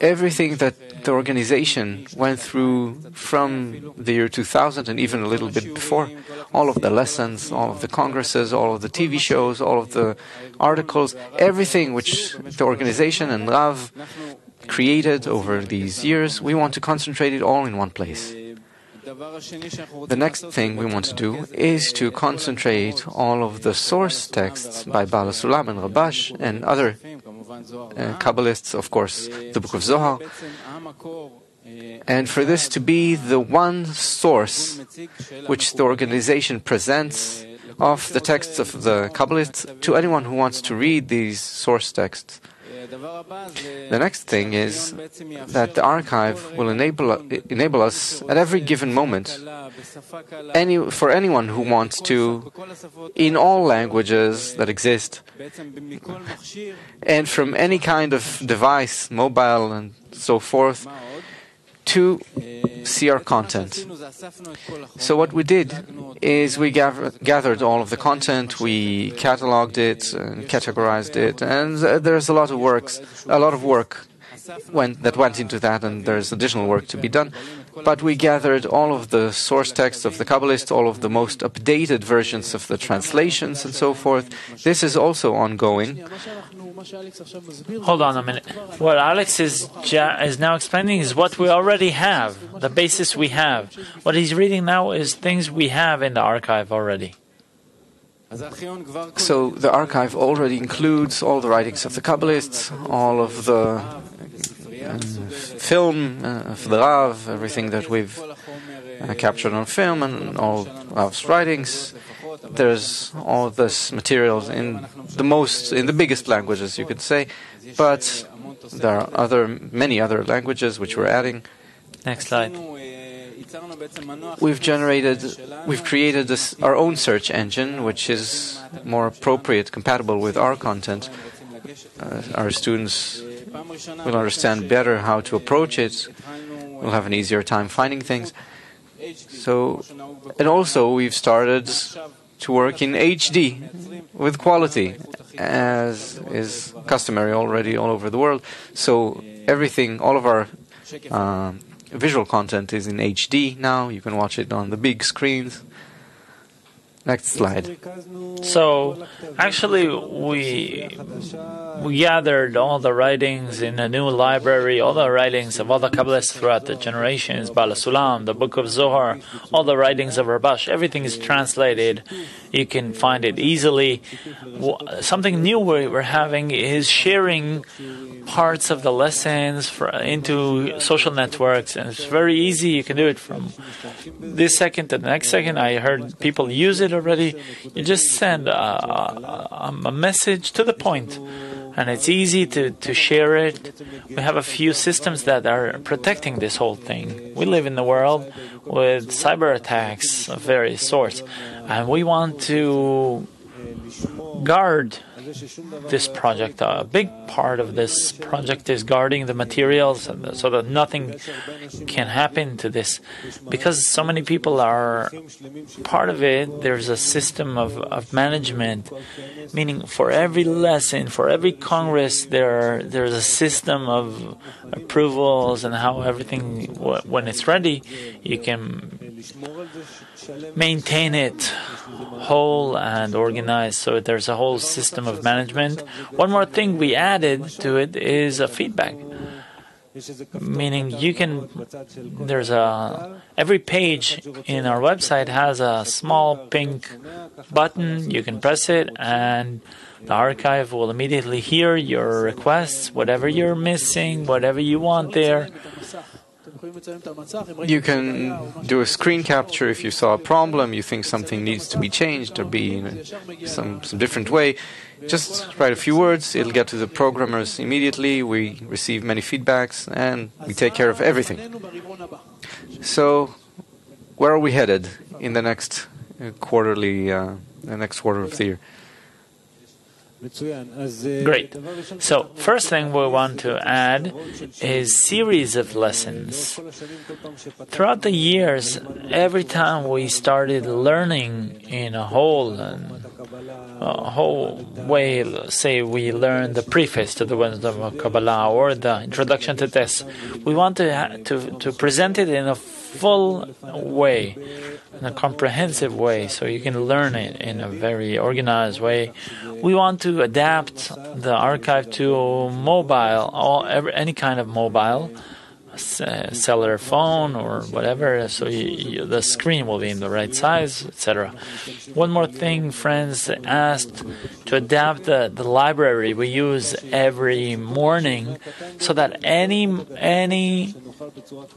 everything that the organization went through from the year 2000 and even a little bit before, all of the lessons, all of the congresses, all of the TV shows, all of the articles, everything which the organization and Rav created over these years, we want to concentrate it all in one place. The next thing we want to do is to concentrate all of the source texts by Baal Sulam and Rabash and other Kabbalists, of course, the Book of Zohar. and for this to be the one source which the organization presents of the texts of the Kabbalists to anyone who wants to read these source texts. The next thing is that the archive will enable us at every given moment, for anyone who wants to, in all languages that exist, and from any kind of device, mobile and so forth, to see our content. So what we did is we gathered all of the content, we cataloged it and categorized it, and there's a lot of work that went into that, and there's additional work to be done. But we gathered all of the source texts of the Kabbalists, all of the most updated versions of the translations and so forth. This is also ongoing. Hold on a minute. What Alex is now explaining is what we already have, the basis we have. What he's reading now is things we have in the archive already. So the archive already includes all the writings of the Kabbalists, all of the film of the Rav, everything that we've captured on film, and all Rav's writings. There's all this material in the biggest languages, you could say, but there are many other languages which we're adding. Next slide. We've created our own search engine, which is more appropriate, compatible with our content. Our students will understand better how to approach it. We'll have an easier time finding things. And also we've started to work in HD with quality, as is customary already all over the world. So everything, all of our visual content is in HD now. You can watch it on the big screens. Next slide. So, actually, we gathered all the writings in a new library, all the writings of all the Kabbalists throughout the generations, Bala Sulam, the Book of Zohar, all the writings of Rabash. Everything is translated. You can find it easily. Something new we're having is sharing parts of the lessons into social networks, and it's very easy. You can do it from this second to the next second. I heard people use it already. You just send a message to the point, and it's easy to share it. We have a few systems that are protecting this whole thing. We live in the world with cyber attacks of various sorts, and we want to guard this project. A big part of this project is guarding the materials so that nothing can happen to this. Because so many people are part of it, there's a system of management, meaning for every lesson, for every congress, there's a system of approvals and how everything, when it's ready, you can maintain it whole and organized. So there's a whole system of management. One more thing we added to it is a feedback, meaning every page in our website has a small pink button. You can press it and the archive will immediately hear your requests, whatever you're missing, whatever you want there. You can do a screen capture if you saw a problem, you think something needs to be changed or be in some different way. Just write a few words, it'll get to the programmers immediately. We receive many feedbacks and we take care of everything. So, where are we headed in the next quarter of the year? Great. So, first thing we want to add is series of lessons. Throughout the years, every time we started learning in a whole way, say we learned the preface to the wisdom of Kabbalah or the introduction to this, we want to present it in a full way, in a comprehensive way, so you can learn it in a very organized way. We want to adapt the archive to mobile, any kind of mobile, cellular phone or whatever, so the screen will be in the right size, etc. One more thing, friends asked to adapt the library we use every morning so that any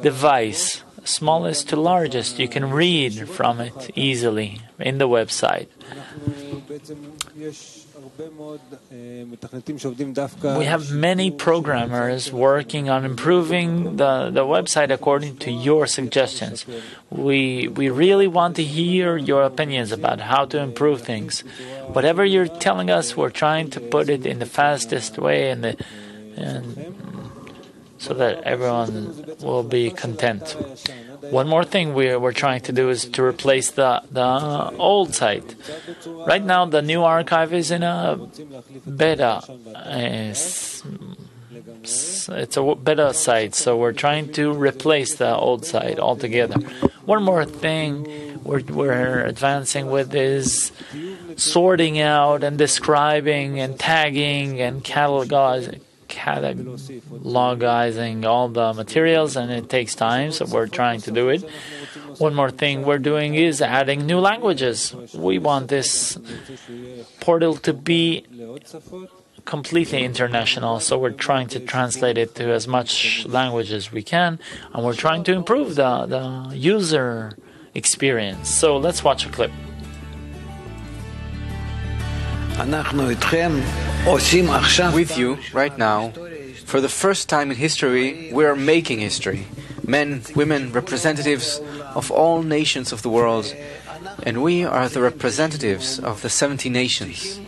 device, smallest to largest. You can read from it easily in the website. We have many programmers working on improving the website according to your suggestions. We really want to hear your opinions about how to improve things. Whatever you're telling us, we're trying to put it in the fastest way and so that everyone will be content. One more thing we're trying to do is to replace the old site. Right now, the new archive is in a beta. It's a beta site, so we're trying to replace the old site altogether. One more thing we're advancing with is sorting out and describing and tagging and catalogizing all the materials, and it takes time, so we're trying to do it. One more thing we're doing is adding new languages. We want this portal to be completely international, so we're trying to translate it to as much language as we can, and we're trying to improve the user experience. So let's watch a clip. With you, right now, for the first time in history, we are making history. Men, women, representatives of all nations of the world. And we are the representatives of the 70 nations.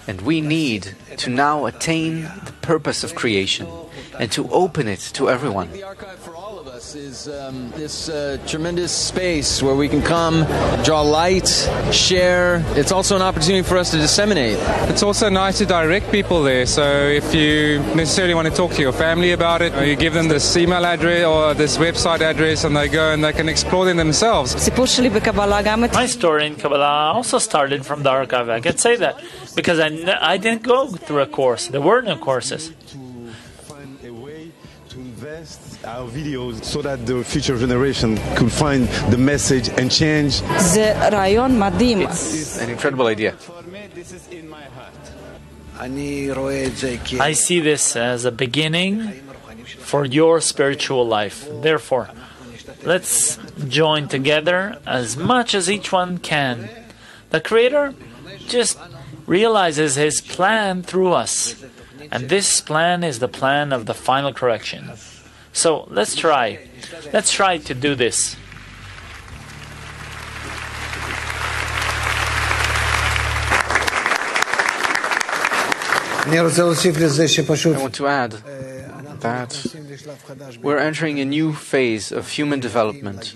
And we need to now attain the purpose of creation and to open it to everyone. The archive for all of us is this tremendous space where we can come, draw light, share. It's also an opportunity for us to disseminate. It's also nice to direct people there, so if you necessarily want to talk to your family about it, you give them this email address or this website address and they go and they can explore them themselves. My story in Kabbalah also started from the archive. I can say that because I didn't go through a course. There were no courses. Our videos so that the future generation could find the message and change. It's an incredible idea. I see this as a beginning for your spiritual life. Therefore, let's join together as much as each one can. The Creator just realizes His plan through us. And this plan is the plan of the final correction. So let's try. Let's try to do this. I want to add that we're entering a new phase of human development.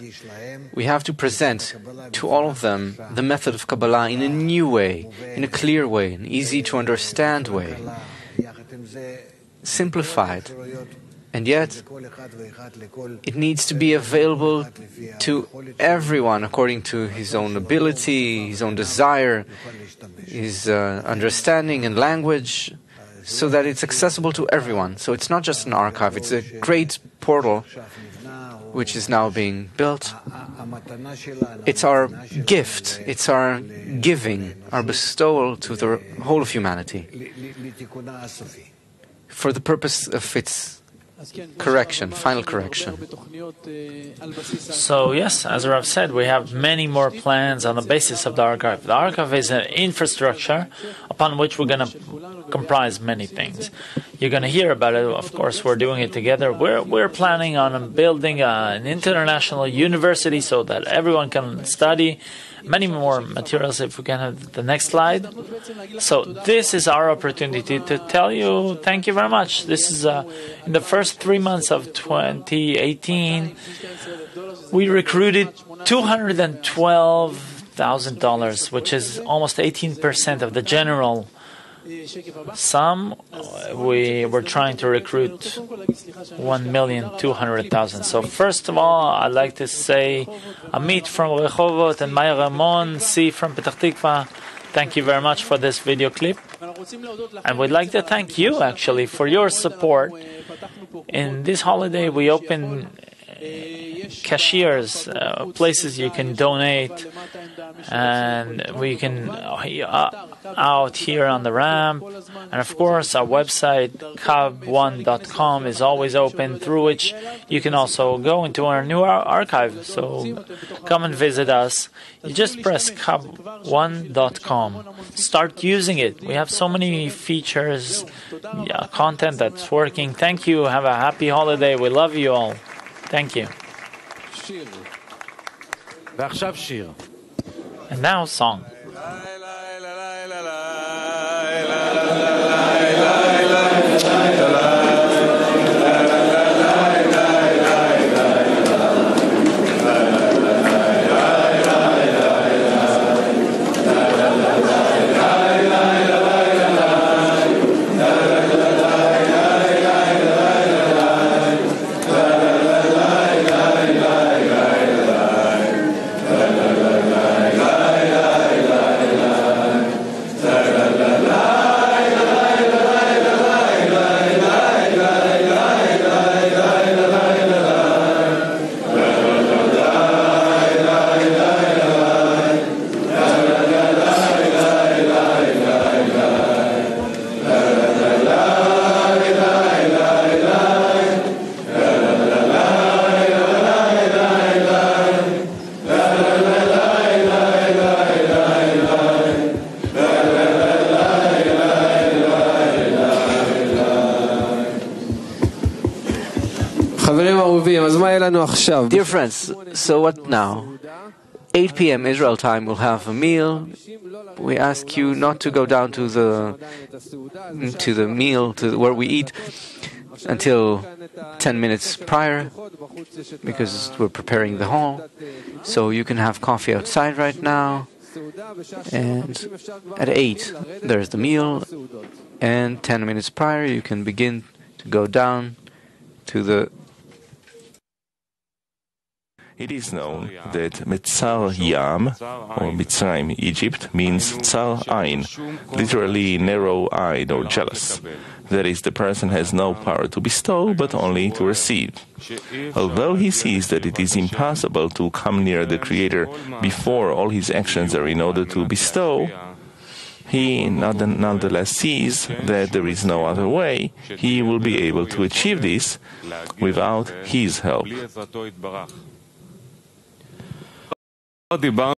We have to present to all of them the method of Kabbalah in a new way, in a clear way, an easy to understand way, simplified. And yet, it needs to be available to everyone according to his own ability, his own desire, his understanding and language, so that it's accessible to everyone. So it's not just an archive, it's a great portal which is now being built. It's our gift, it's our giving, our bestowal to the whole of humanity for the purpose of its correction, final correction. So yes, as Rav said, we have many more plans on the basis of the archive. The archive is an infrastructure upon which we're going to comprise many things. You're going to hear about it. Of course, we're doing it together. We're planning on building an international university so that everyone can study. Many more materials, if we can have the next slide. So this is our opportunity to tell you thank you very much. This is in the first 3 months of 2018, we recruited $212,000, which is almost 18% of the general sum. We were trying to recruit 1,200,000. So first of all, I'd like to say Amit from Rehovot and Maya Ramon, C from Petach Tikva, thank you very much for this video clip. And we'd like to thank you actually for your support. In this holiday, we opened cashiers, places you can donate, and we can out here on the ramp. And of course, our website, kab1.com, is always open, through which you can also go into our new archive. So come and visit us. You just press kab1.com. Start using it. We have so many features, content that's working. Thank you. Have a happy holiday. We love you all. Thank you. And now, song. Dear friends, so what now? 8 p.m. Israel time, we'll have a meal. We ask you not to go down to the meal, where we eat, until 10 minutes prior, because we're preparing the hall. So you can have coffee outside right now. And at 8, there's the meal. And 10 minutes prior, you can begin to go down to the... It is known that Metzar Yam, or Mitzrayim, Egypt, means Tzar Ein, literally narrow-eyed or jealous. That is, the person has no power to bestow, but only to receive. Although he sees that it is impossible to come near the Creator before all his actions are in order to bestow, he nonetheless sees that there is no other way he will be able to achieve this without his help.